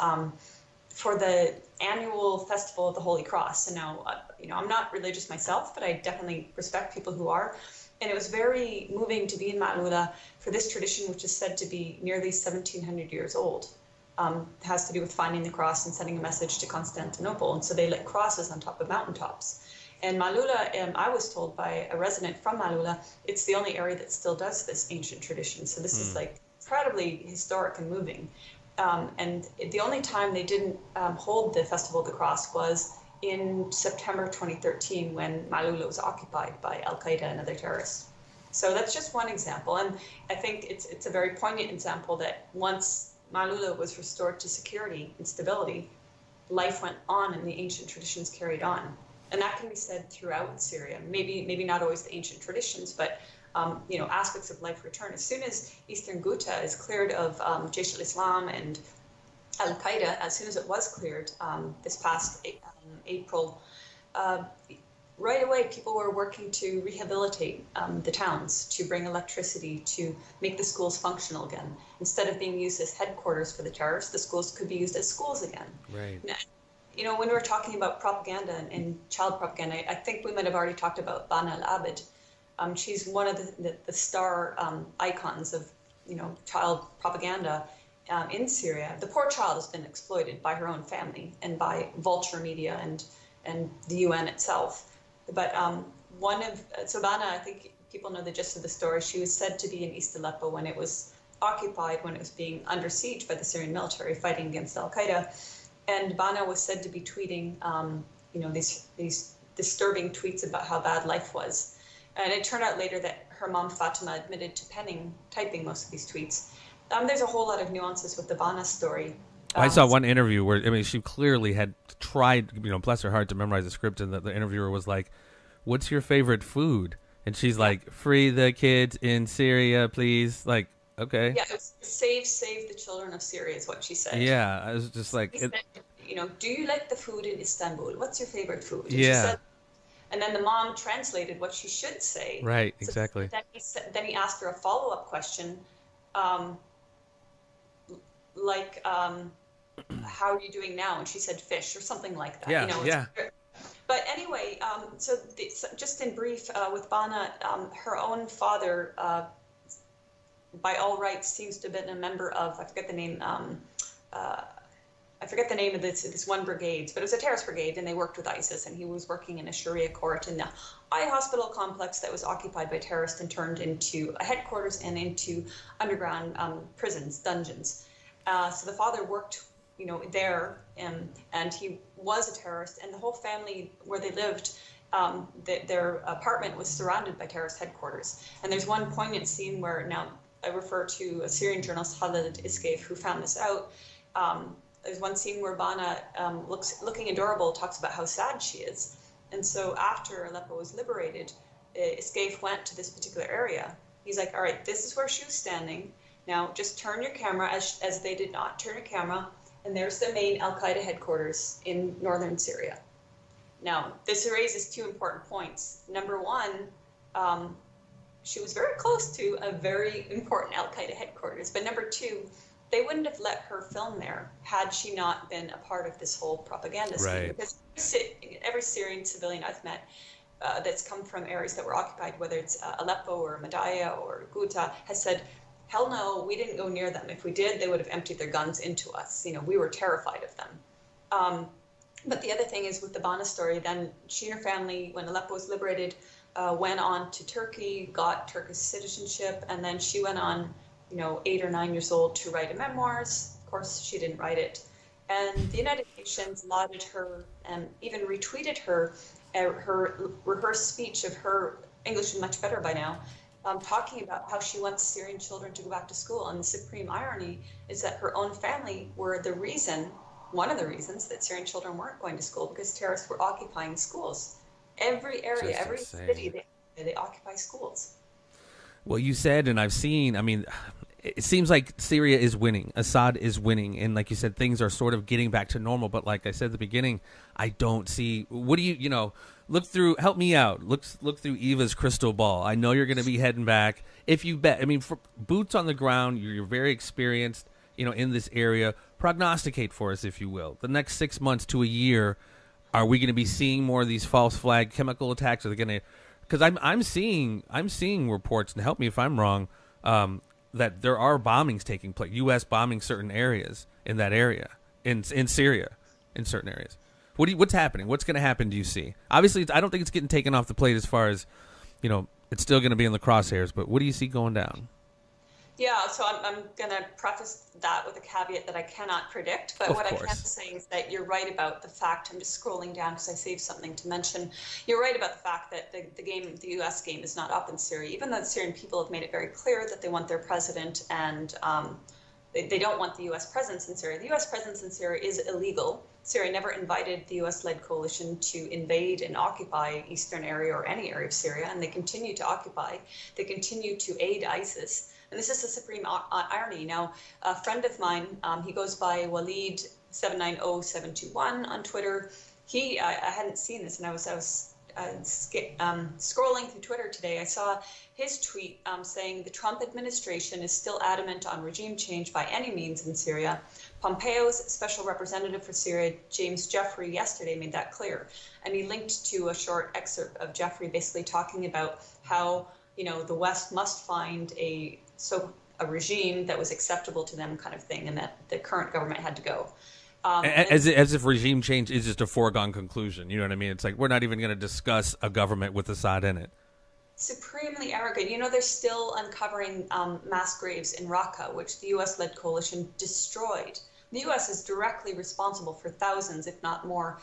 for the annual Festival of the Holy Cross. And now, I'm not religious myself, but I definitely respect people who are. And it was very moving to be in Ma'lula for this tradition, which is said to be nearly 1,700 years old. It has to do with finding the cross and sending a message to Constantinople. And so they lit crosses on top of mountaintops. And Ma'lula, I was told by a resident from Ma'lula, it's the only area that still does this ancient tradition. So this is like incredibly historic and moving. And the only time they didn't hold the Festival of the Cross was in September 2013, when Ma'lula was occupied by Al-Qaeda and other terrorists. So that's just one example. And I think it's a very poignant example that once Ma'lula was restored to security and stability, life went on and the ancient traditions carried on. And that can be said throughout Syria. Maybe not always the ancient traditions, but aspects of life return. As soon as Eastern Ghouta is cleared of Jaish al-Islam and Al-Qaeda, as soon as it was cleared this past April, right away people were working to rehabilitate the towns, to bring electricity, to make the schools functional again. Instead of being used as headquarters for the terrorists, the schools could be used as schools again. Right. Now, when we were talking about propaganda and child propaganda, I think we might have already talked about Donnell Abbott. She's one of the star icons of, child propaganda in Syria. The poor child has been exploited by her own family and by vulture media and the UN itself. But Bana, I think people know the gist of the story. She was said to be in East Aleppo when it was occupied, when it was being under siege by the Syrian military fighting against Al-Qaeda. And Bana was said to be tweeting, these disturbing tweets about how bad life was. And it turned out later that her mom, Fatima, admitted to typing most of these tweets. There's a whole lot of nuances with the Bana story. I saw one interview where, she clearly had tried, bless her heart, to memorize the script, and the interviewer was like, "What's your favorite food?" And she's like, "Free the kids in Syria, please." Like, okay. Yeah, it was save the children of Syria is what she said. Yeah, I was just like... Said, do you like the food in Istanbul? What's your favorite food? And yeah. She said, and then the mom translated what she should say. Right, so exactly. Then he asked her a follow-up question, how are you doing now? And she said fish or something like that. Yeah. But anyway, just in brief, with Bana, her own father, by all rights, seems to have been a member of, I forget the name of this one brigade, but it was a terrorist brigade, and they worked with ISIS, and he was working in a Sharia court in the eye hospital complex that was occupied by terrorists and turned into a headquarters and into underground prisons, dungeons. So the father worked, there, and he was a terrorist, and the whole family where they lived, their apartment was surrounded by terrorist headquarters. And there's one poignant scene where, now I refer to a Syrian journalist, Khalid Iskef, who found this out. There's one scene where Bana, looking adorable, talks about how sad she is. And so after Aleppo was liberated, Iskef went to this particular area. He's like, all right, this is where she was standing. Now just turn your camera, as they did not, turn your camera, and there's the main Al-Qaeda headquarters in northern Syria. Now, this raises two important points. Number one, she was very close to a very important Al-Qaeda headquarters. But number two, they wouldn't have let her film there had she not been a part of this whole propaganda scheme. Right. Because every Syrian civilian I've met that's come from areas that were occupied, whether it's Aleppo or Madaya or Ghouta, has said, hell no, we didn't go near them. If we did, they would have emptied their guns into us. We were terrified of them. But the other thing is with the Bana story, then she and her family, when Aleppo was liberated, went on to Turkey, got Turkish citizenship, and then she went on, 8 or 9 years old to write a memoirs. Of course, she didn't write it. And the United Nations lauded her and even retweeted her speech of her English is much better by now, talking about how she wants Syrian children to go back to school. And the supreme irony is that her own family were one of the reasons that Syrian children weren't going to school, because terrorists were occupying schools. Every area, every city, they occupy schools. Well, you said, and I've seen, I mean, it seems like Syria is winning. Assad is winning. And like you said, things are sort of getting back to normal. But like I said at the beginning, I don't see, what do you know, look through, help me out. Look through Eva's crystal ball. I know you're going to be heading back. If you bet, I mean, for boots on the ground, you're very experienced, you know, in this area. Prognosticate for us, if you will. The next 6 months to a year, are we going to be seeing more of these false flag chemical attacks? Are they going to, because I'm seeing reports, and help me if I'm wrong, that there are bombings taking place, U.S. bombing certain areas in that area, in Syria, in certain areas. What's happening? What's going to happen, do you see? Obviously, I don't think it's getting taken off the plate as far as, you know, it's still going to be in the crosshairs, but what do you see going down? Yeah, so I'm going to preface that with a caveat that I cannot predict, but what I can say is that you're right about the fact, I'm just scrolling down because I saved something to mention, you're right about the fact that the U.S. game is not up in Syria, even though the Syrian people have made it very clear that they want their president, and they don't want the U.S. presence in Syria. The U.S. presence in Syria is illegal. Syria never invited the U.S.-led coalition to invade and occupy eastern area or any area of Syria, and they continue to occupy. They continue to aid ISIS. And this is the supreme irony. Now, a friend of mine, he goes by Waleed790721 on Twitter. I hadn't seen this, and I was scrolling through Twitter today. I saw his tweet saying the Trump administration is still adamant on regime change by any means in Syria. Pompeo's special representative for Syria, James Jeffrey, yesterday made that clear. And he linked to a short excerpt of Jeffrey basically talking about how, you know, the West must find a regime that was acceptable to them, kind of thing, and that the current government had to go. As if regime change is just a foregone conclusion. You know what I mean? It's like we're not even going to discuss a government with Assad in it. Supremely arrogant. You know, they're still uncovering mass graves in Raqqa, which the U.S.-led coalition destroyed. The U.S. is directly responsible for thousands, if not more,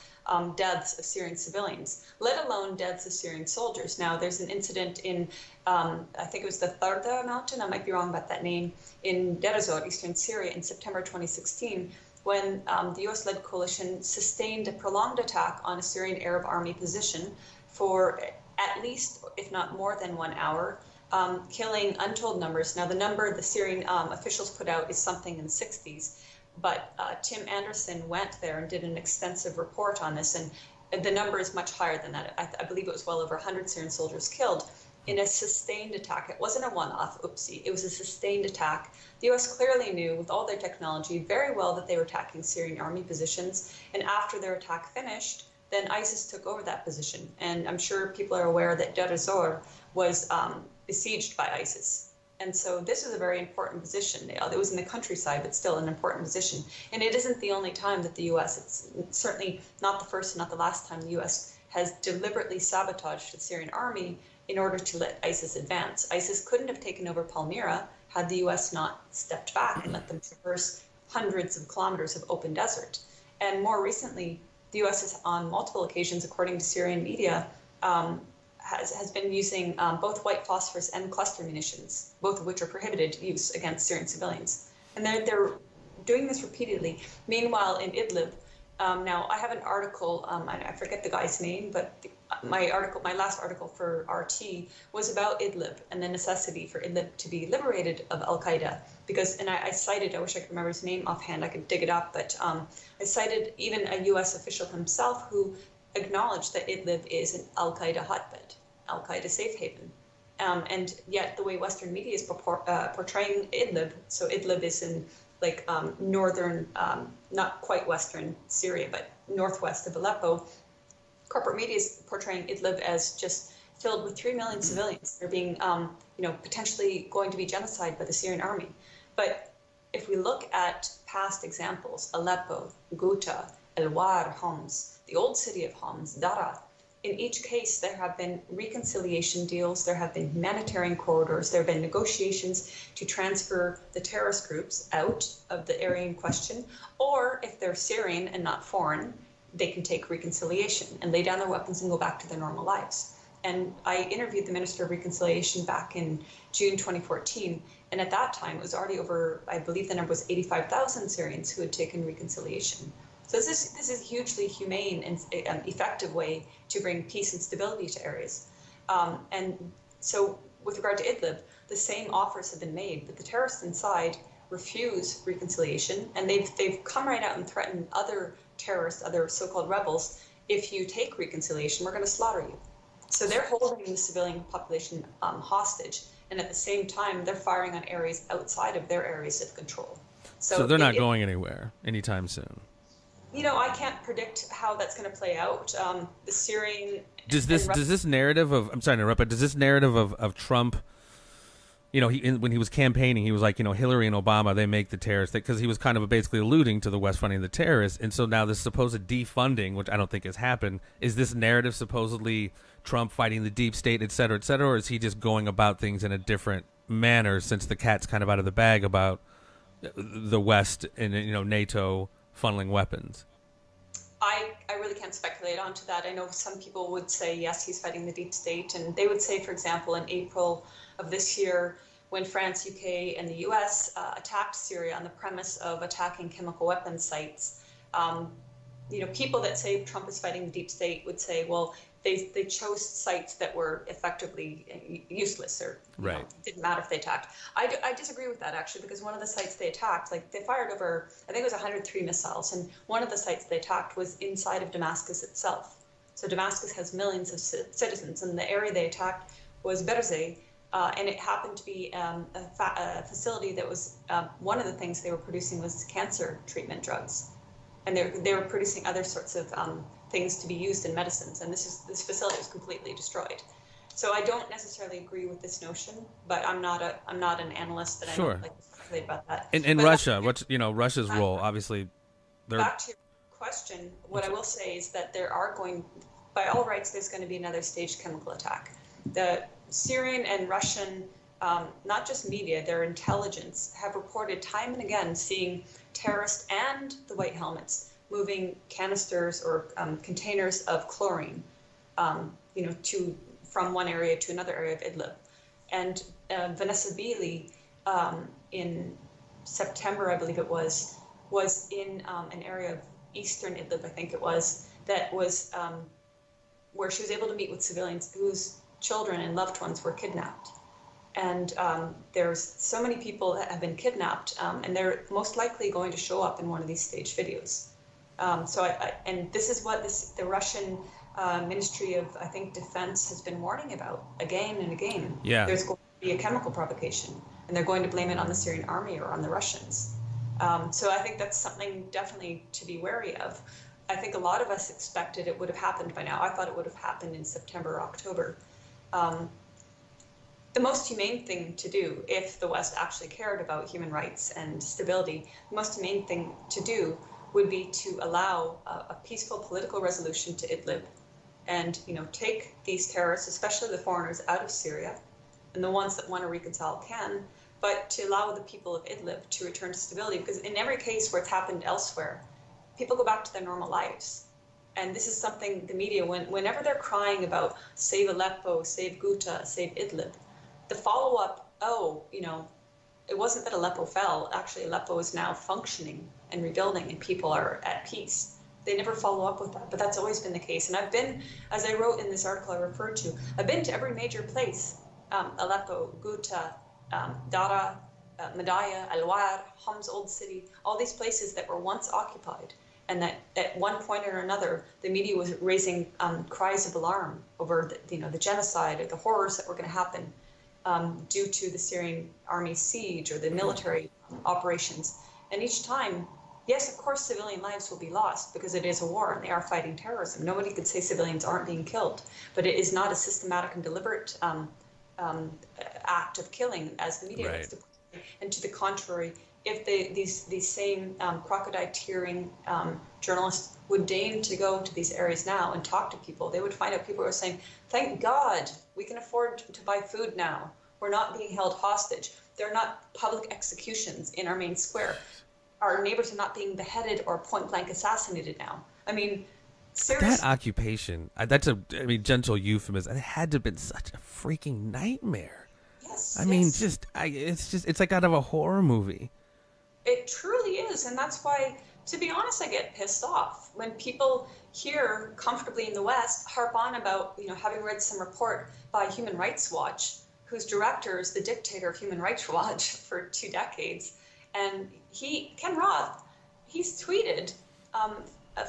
deaths of Syrian civilians, let alone deaths of Syrian soldiers. Now, there's an incident in, I think it was the Tharda mountain, I might be wrong about that name, in Deir ez-Zor, eastern Syria, in September 2016, when the U.S.-led coalition sustained a prolonged attack on a Syrian Arab army position for at least, if not more than 1 hour, killing untold numbers. Now, the number the Syrian officials put out is something in the 60s. But Tim Anderson went there and did an extensive report on this, and the number is much higher than that. I believe it was well over 100 Syrian soldiers killed in a sustained attack. It wasn't a one-off, oopsie. It was a sustained attack. The U.S. clearly knew, with all their technology, very well that they were attacking Syrian army positions, and after their attack finished, then ISIS took over that position. And I'm sure people are aware that Deir ez-Zor was besieged by ISIS. And so this is a very important position. It was in the countryside, but still an important position. And it isn't the only time that the U.S., it's certainly not the first and not the last time the U.S. has deliberately sabotaged the Syrian army in order to let ISIS advance. ISIS couldn't have taken over Palmyra had the U.S. not stepped back and let them traverse hundreds of kilometers of open desert. And more recently, the U.S. has on multiple occasions, according to Syrian media, has been using both white phosphorus and cluster munitions, both of which are prohibited use against Syrian civilians. And they're doing this repeatedly. Meanwhile, in Idlib, now I have an article, I forget the guy's name, but my last article for RT was about Idlib and the necessity for Idlib to be liberated of Al-Qaeda. Because, and I cited, I wish I could remember his name offhand, I could dig it up, but I cited even a U.S. official himself who acknowledged that Idlib is an Al-Qaeda hotbed, Al-Qaeda safe haven. And yet the way Western media is portraying Idlib, so Idlib is in like northern, not quite Western Syria, but northwest of Aleppo, corporate media is portraying Idlib as just filled with 3 million civilians. They're being, potentially going to be genocide by the Syrian army. But if we look at past examples, Aleppo, Ghouta, El-War, Homs, the old city of Homs, Dara, in each case, there have been reconciliation deals, there have been humanitarian corridors, there have been negotiations to transfer the terrorist groups out of the area in question, or if they're Syrian and not foreign, they can take reconciliation and lay down their weapons and go back to their normal lives. And I interviewed the Minister of Reconciliation back in June 2014. And at that time, it was already over, I believe the number was 85,000 Syrians who had taken reconciliation. So this is a hugely humane and effective way to bring peace and stability to areas. And so with regard to Idlib, the same offers have been made, but the terrorists inside refuse reconciliation, and they've come right out and threatened other terrorists, other so-called rebels, if you take reconciliation, we're going to slaughter you. So they're holding the civilian population hostage, and at the same time, they're firing on areas outside of their areas of control. So they're not going anywhere anytime soon. You know, I can't predict how that's going to play out. The Syrian does this narrative of, I'm sorry to interrupt, but does this narrative of Trump, you know, when he was campaigning, he was like, you know, Hillary and Obama, they make the terrorists, because he was kind of basically alluding to the West funding the terrorists. And so now this supposed defunding, which I don't think has happened, is this narrative supposedly Trump fighting the deep state, et cetera, or is he just going about things in a different manner since the cat's kind of out of the bag about the West and, you know, NATO funneling weapons? I really can't speculate onto that. I know some people would say, yes, he's fighting the deep state. And they would say, for example, in April of this year, when France, UK, and the US attacked Syria on the premise of attacking chemical weapons sites, you know, people that say Trump is fighting the deep state would say, well, they chose sites that were effectively useless, or right. Know, it didn't matter if they attacked. I disagree with that, actually, because one of the sites they attacked, like they fired over, I think it was 103 missiles, and one of the sites they attacked was inside of Damascus itself. So Damascus has millions of citizens, and the area they attacked was Berzeh, and it happened to be a facility that was, one of the things they were producing was cancer treatment drugs. And they were producing other sorts of things to be used in medicines, and this facility was completely destroyed. So I don't necessarily agree with this notion, but I'm not an analyst, and sure. I don't like to speculate about that. And Russia, what's Russia's role? Obviously, back to your question, what I will say is that there are going, by all rights, there's going to be another staged chemical attack. The Syrian and Russian, not just media, their intelligence have reported time and again seeing terrorists and the white helmets moving canisters or containers of chlorine, you know, from one area to another area of Idlib. And Vanessa Beeley, in September, I believe it was in an area of eastern Idlib, I think it was, that was where she was able to meet with civilians whose children and loved ones were kidnapped. And there's so many people that have been kidnapped, and they're most likely going to show up in one of these staged videos. And this is what the Russian Ministry of, I think, Defense has been warning about again and again. Yeah. There's going to be a chemical provocation, and they're going to blame it on the Syrian army or on the Russians. So I think that's something definitely to be wary of. I think a lot of us expected it would have happened by now. I thought it would have happened in September or October. The most humane thing to do, if the West actually cared about human rights and stability, the most humane thing to do would be to allow a peaceful political resolution to Idlib, and, you know, take these terrorists, especially the foreigners, out of Syria, and the ones that want to reconcile can, but to allow the people of Idlib to return to stability, because in every case where it's happened elsewhere, people go back to their normal lives. And this is something the media, whenever they're crying about save Aleppo, save Ghouta, save Idlib, the follow-up, you know, it wasn't that Aleppo fell. Actually, Aleppo is now functioning and rebuilding, and people are at peace. They never follow up with that, but that's always been the case. And I've been, as I wrote in this article I referred to, I've been to every major place, Aleppo, Ghouta, Dara, Madaya, Al-Wad, Hom's old city, all these places that were once occupied. And that at one point or another, the media was raising cries of alarm over the genocide or the horrors that were going to happen due to the Syrian army siege or the military operations. And each time, yes, of course, civilian lives will be lost because it is a war and they are fighting terrorism. Nobody could say civilians aren't being killed, but it is not a systematic and deliberate act of killing, as the media likes to put it. And to the contrary, if these same crocodile-tearing journalists would deign to go to these areas now and talk to people, they would find out people are saying, thank God we can afford to buy food now. We're not being held hostage. There are not public executions in our main square. Our neighbors are not being beheaded or point-blank assassinated now. I mean, Seriously. That occupation, that's gentle euphemism. It had to have been such a freaking nightmare. Yes. I mean, yes. it's like out of a horror movie. It truly is, and that's why, to be honest, I get pissed off when people here comfortably in the West harp on about, having read some report by Human Rights Watch, whose director is the dictator of Human Rights Watch for 2 decades, and Ken Roth, he's tweeted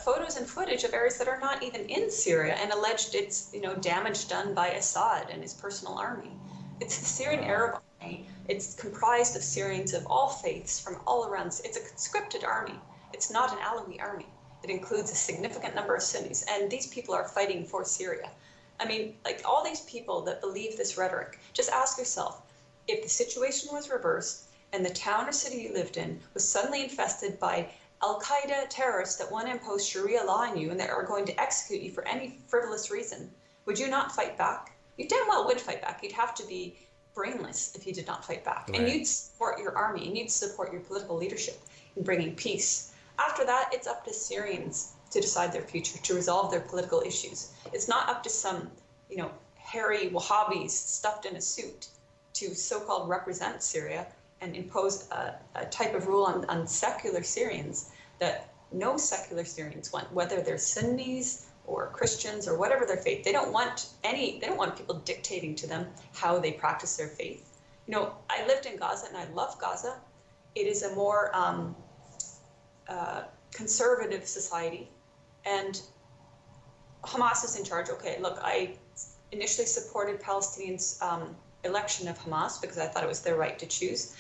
photos and footage of areas that are not even in Syria and alleged it's, damage done by Assad and his personal army. It's the Syrian Arab Army. It's comprised of Syrians of all faiths from all around. It's a conscripted army. It's not an Alawi army. It includes a significant number of Sunnis, and these people are fighting for Syria. I mean, like all these people that believe this rhetoric, just ask yourself, if the situation was reversed and the town or city you lived in was suddenly infested by Al-Qaeda terrorists that want to impose Sharia law on you and that are going to execute you for any frivolous reason, would you not fight back? You damn well would fight back. You'd have to be brainless if you did not fight back. Right. And you'd support your army and you'd support your political leadership in bringing peace. After that, it's up to Syrians to decide their future, to resolve their political issues. It's not up to some, hairy Wahhabis stuffed in a suit to so-called represent Syria and impose a type of rule on secular Syrians that no secular Syrians want, whether they're Sunnis or Christians or whatever their faith. They don't want people dictating to them how they practice their faith. I lived in Gaza and I love Gaza. It is a more conservative society, and Hamas is in charge. Okay, look, I initially supported Palestinians' election of Hamas because I thought it was their right to choose.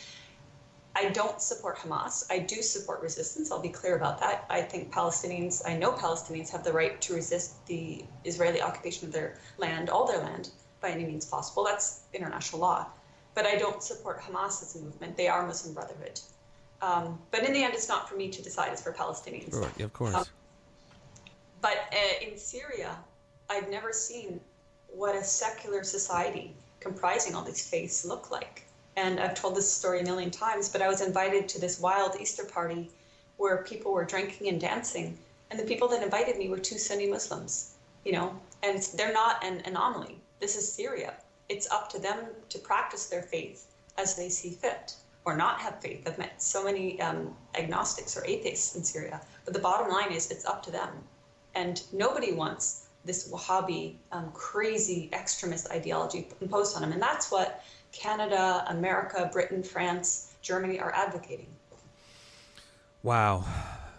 I don't support Hamas. I do support resistance. I'll be clear about that. I know Palestinians have the right to resist the Israeli occupation of their land, all their land, by any means possible. That's international law. But I don't support Hamas as a movement. They are Muslim Brotherhood. But in the end, it's not for me to decide. It's for Palestinians. Sure, of course. But in Syria, I've never seen what a secular society comprising all these faiths look like. And I've told this story a million times, but I was invited to this wild Easter party where people were drinking and dancing. And the people that invited me were 2 Sunni Muslims, and they're not an anomaly. This is Syria. It's up to them to practice their faith as they see fit, or not have faith. I've met so many agnostics or atheists in Syria. But the bottom line is it's up to them. And nobody wants this Wahhabi, crazy extremist ideology imposed on them. And that's what Canada, America, Britain, France, Germany are advocating. Wow.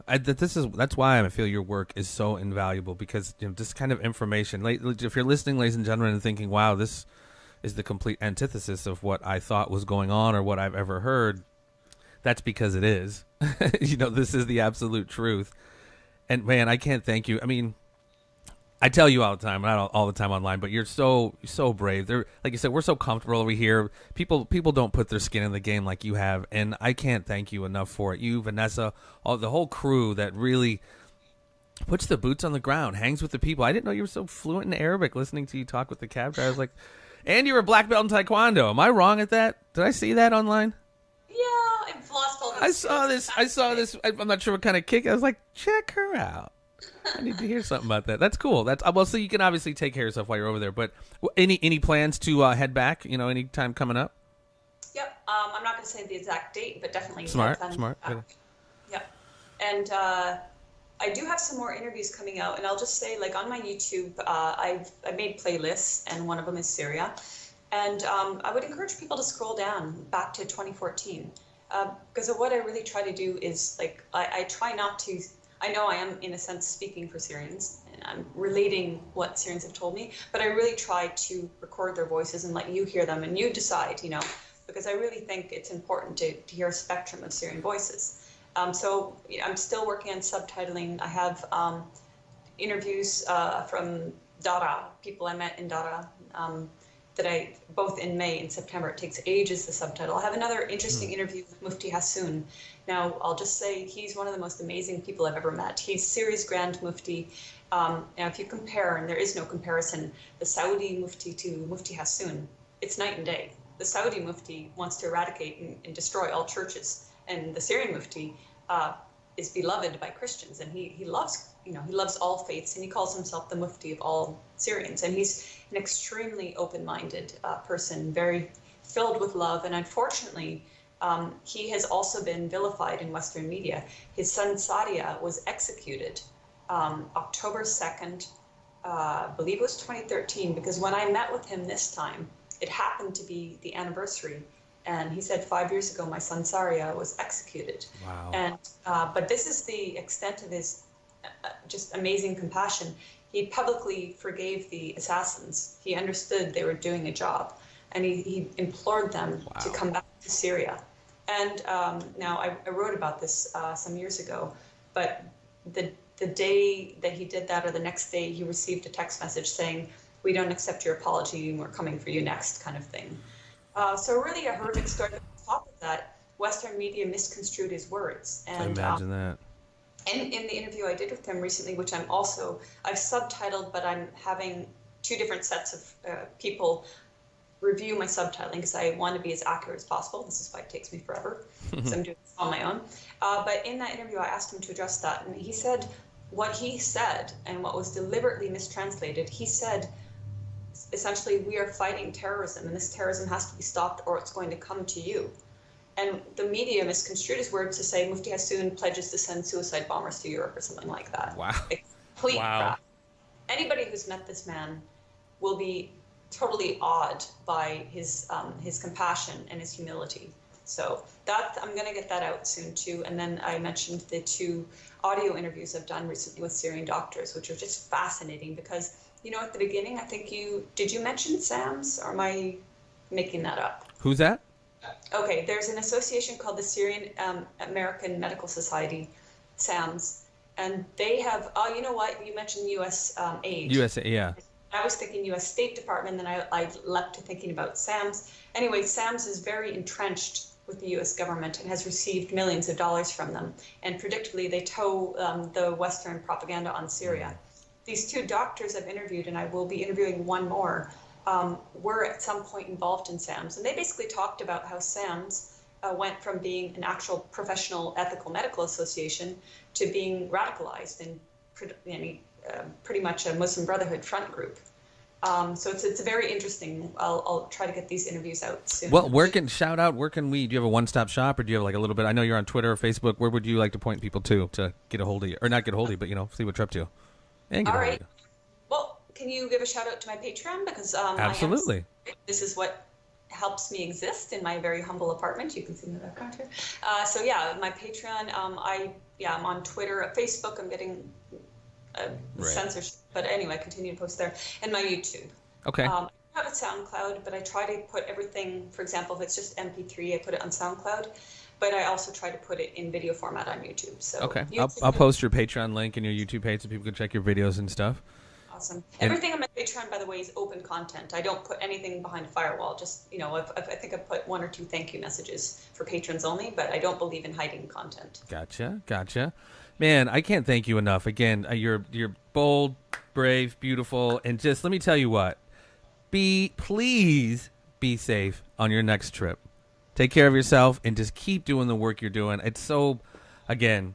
That's why I feel your work is so invaluable, because this kind of information, if you're listening, ladies and gentlemen, and thinking, wow, this is the complete antithesis of what I thought was going on or what I've ever heard, that's because it is. This is the absolute truth. And man, I can't thank you. I mean, I tell you all the time, not all the time online, but you're so brave. Like you said, we're so comfortable over here. People don't put their skin in the game like you have, and I can't thank you enough for it. You, Vanessa, the whole crew that really puts the boots on the ground, hangs with the people. I didn't know you were so fluent in Arabic. Listening to you talk with the cab driver, I was like, and you were a black belt in Taekwondo. Am I wrong at that? Did I see that online? Yeah, I've lost all I saw this. I'm not sure what kind of kick. I was like, check her out. I need to hear something about that. That's cool. So you can obviously take care of yourself while you're over there. But any plans to head back? Any time coming up? Yep. I'm not going to say the exact date, but definitely. Smart. Yep. And I do have some more interviews coming out, and I'll just say, like on my YouTube, I made playlists, and one of them is Syria, and I would encourage people to scroll down back to 2014, because what I really try to do is I try not to. I know I am, in a sense, speaking for Syrians, and I'm relating what Syrians have told me, but I really try to record their voices and let you hear them, and you decide, because I really think it's important to hear a spectrum of Syrian voices. So I'm still working on subtitling. I have interviews from Dara, people I met in Dara, that both in May and September. It takes ages to subtitle. I have another interesting interview with Mufti Hassoun. Now, I'll just say he's one of the most amazing people I've ever met. He's Syria's Grand Mufti. Now, if you compare, and there is no comparison, the Saudi Mufti to Mufti Hassoun, it's night and day. The Saudi Mufti wants to eradicate and destroy all churches, and the Syrian Mufti is beloved by Christians, and he loves he loves all faiths, and he calls himself the Mufti of all Syrians. And he's an extremely open-minded person, very filled with love. And unfortunately, he has also been vilified in Western media. His son Sadia was executed October 2nd, I believe it was 2013, because when I met with him this time, it happened to be the anniversary. And he said 5 years ago, my son Saria was executed. Wow. And but this is the extent of his just amazing compassion. He publicly forgave the assassins. He understood they were doing a job, and he implored them to come back to Syria. And now I wrote about this some years ago, but the day that he did that, or the next day, he received a text message saying, "We don't accept your apology, and we're coming for you next," kind of thing. So really a horrific story. On top of that, Western media misconstrued his words. And imagine that. in the interview I did with him recently, which I've subtitled, but I'm having two different sets of people review my subtitling because I want to be as accurate as possible. This is why it takes me forever, because I'm doing this on my own. But in that interview, I asked him to address that. And he said what he said, and what was deliberately mistranslated, he said, essentially, we are fighting terrorism, and this terrorism has to be stopped or it's going to come to you. And the media misconstrued his words to say Mufti Hassoun pledges to send suicide bombers to Europe or something like that. Wow. Complete crap. Anybody who's met this man will be totally awed by his compassion and his humility. So that I'm going to get that out soon too. And then I mentioned the 2 audio interviews I've done recently with Syrian doctors, which are just fascinating because, at the beginning, I think did you mention SAMS, or am I making that up? Who's that? Okay, there's an association called the Syrian American Medical Society, SAMS, and they have, you know what, you mentioned U.S. aid. USA, yeah. I was thinking U.S. State Department, then I leapt to thinking about SAMS. Anyway, SAMS is very entrenched with the U.S. government and has received millions of dollars from them, and predictably they toe the Western propaganda on Syria. These 2 doctors I've interviewed, and I will be interviewing one more, were at some point involved in SAMS. And they basically talked about how SAMS went from being an actual professional ethical medical association to being radicalized and pretty much a Muslim Brotherhood front group. So it's very interesting. I'll try to get these interviews out soon. Well, do you have a one-stop shop, or do you have like a little bit? I know you're on Twitter or Facebook. Where would you like to point people to get a hold of you? Or not get a hold of you, but, see what you're up to. And get All a hold right. of you. Well, can you give a shout out to my Patreon? Because absolutely. This is what helps me exist in my very humble apartment. You can see in the background here. So yeah, my Patreon. I'm on Twitter, Facebook. I'm getting censorship, but anyway, I continue to post there, and my YouTube. Okay. I have a SoundCloud, but I try to put everything. For example, if it's just MP3, I put it on SoundCloud. But I also try to put it in video format on YouTube. So okay, I'll post your Patreon link and your YouTube page so people can check your videos and stuff. Awesome. Everything on my Patreon, by the way, is open content. I don't put anything behind a firewall. Just, I think I've put 1 or 2 thank you messages for patrons only, but I don't believe in hiding content. Gotcha. Man, I can't thank you enough. Again, you're bold, brave, beautiful, and just let me tell you what. Please be safe on your next trip. Take care of yourself and just keep doing the work you're doing. It's so, again,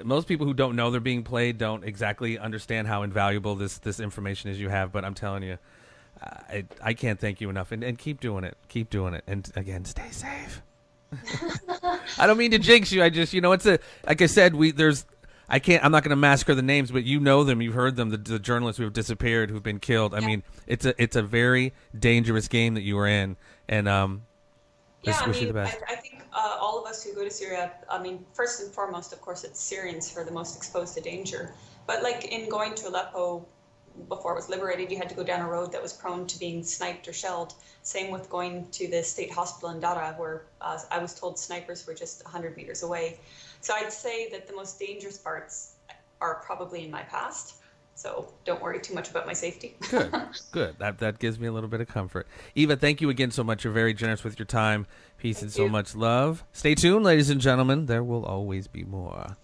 most people who don't know they're being played don't exactly understand how invaluable this information is you have. But I'm telling you, I can't thank you enough. And keep doing it. Keep doing it. And again, stay safe. I don't mean to jinx you. I just, it's like I said, I'm not going to massacre the names, but you know them. You've heard them, the journalists who have disappeared, who've been killed. I mean, it's a very dangerous game that you are in. And, wish you the best. I think all of us who go to Syria, first and foremost, of course, it's Syrians who are the most exposed to danger. But like in going to Aleppo before it was liberated, you had to go down a road that was prone to being sniped or shelled. Same with going to the state hospital in Dara, where I was told snipers were just 100 meters away. So I'd say that the most dangerous parts are probably in my past. So don't worry too much about my safety. Good. That gives me a little bit of comfort. Eva, thank you again so much. You're very generous with your time. Peace and so much love. Stay tuned, ladies and gentlemen. There will always be more.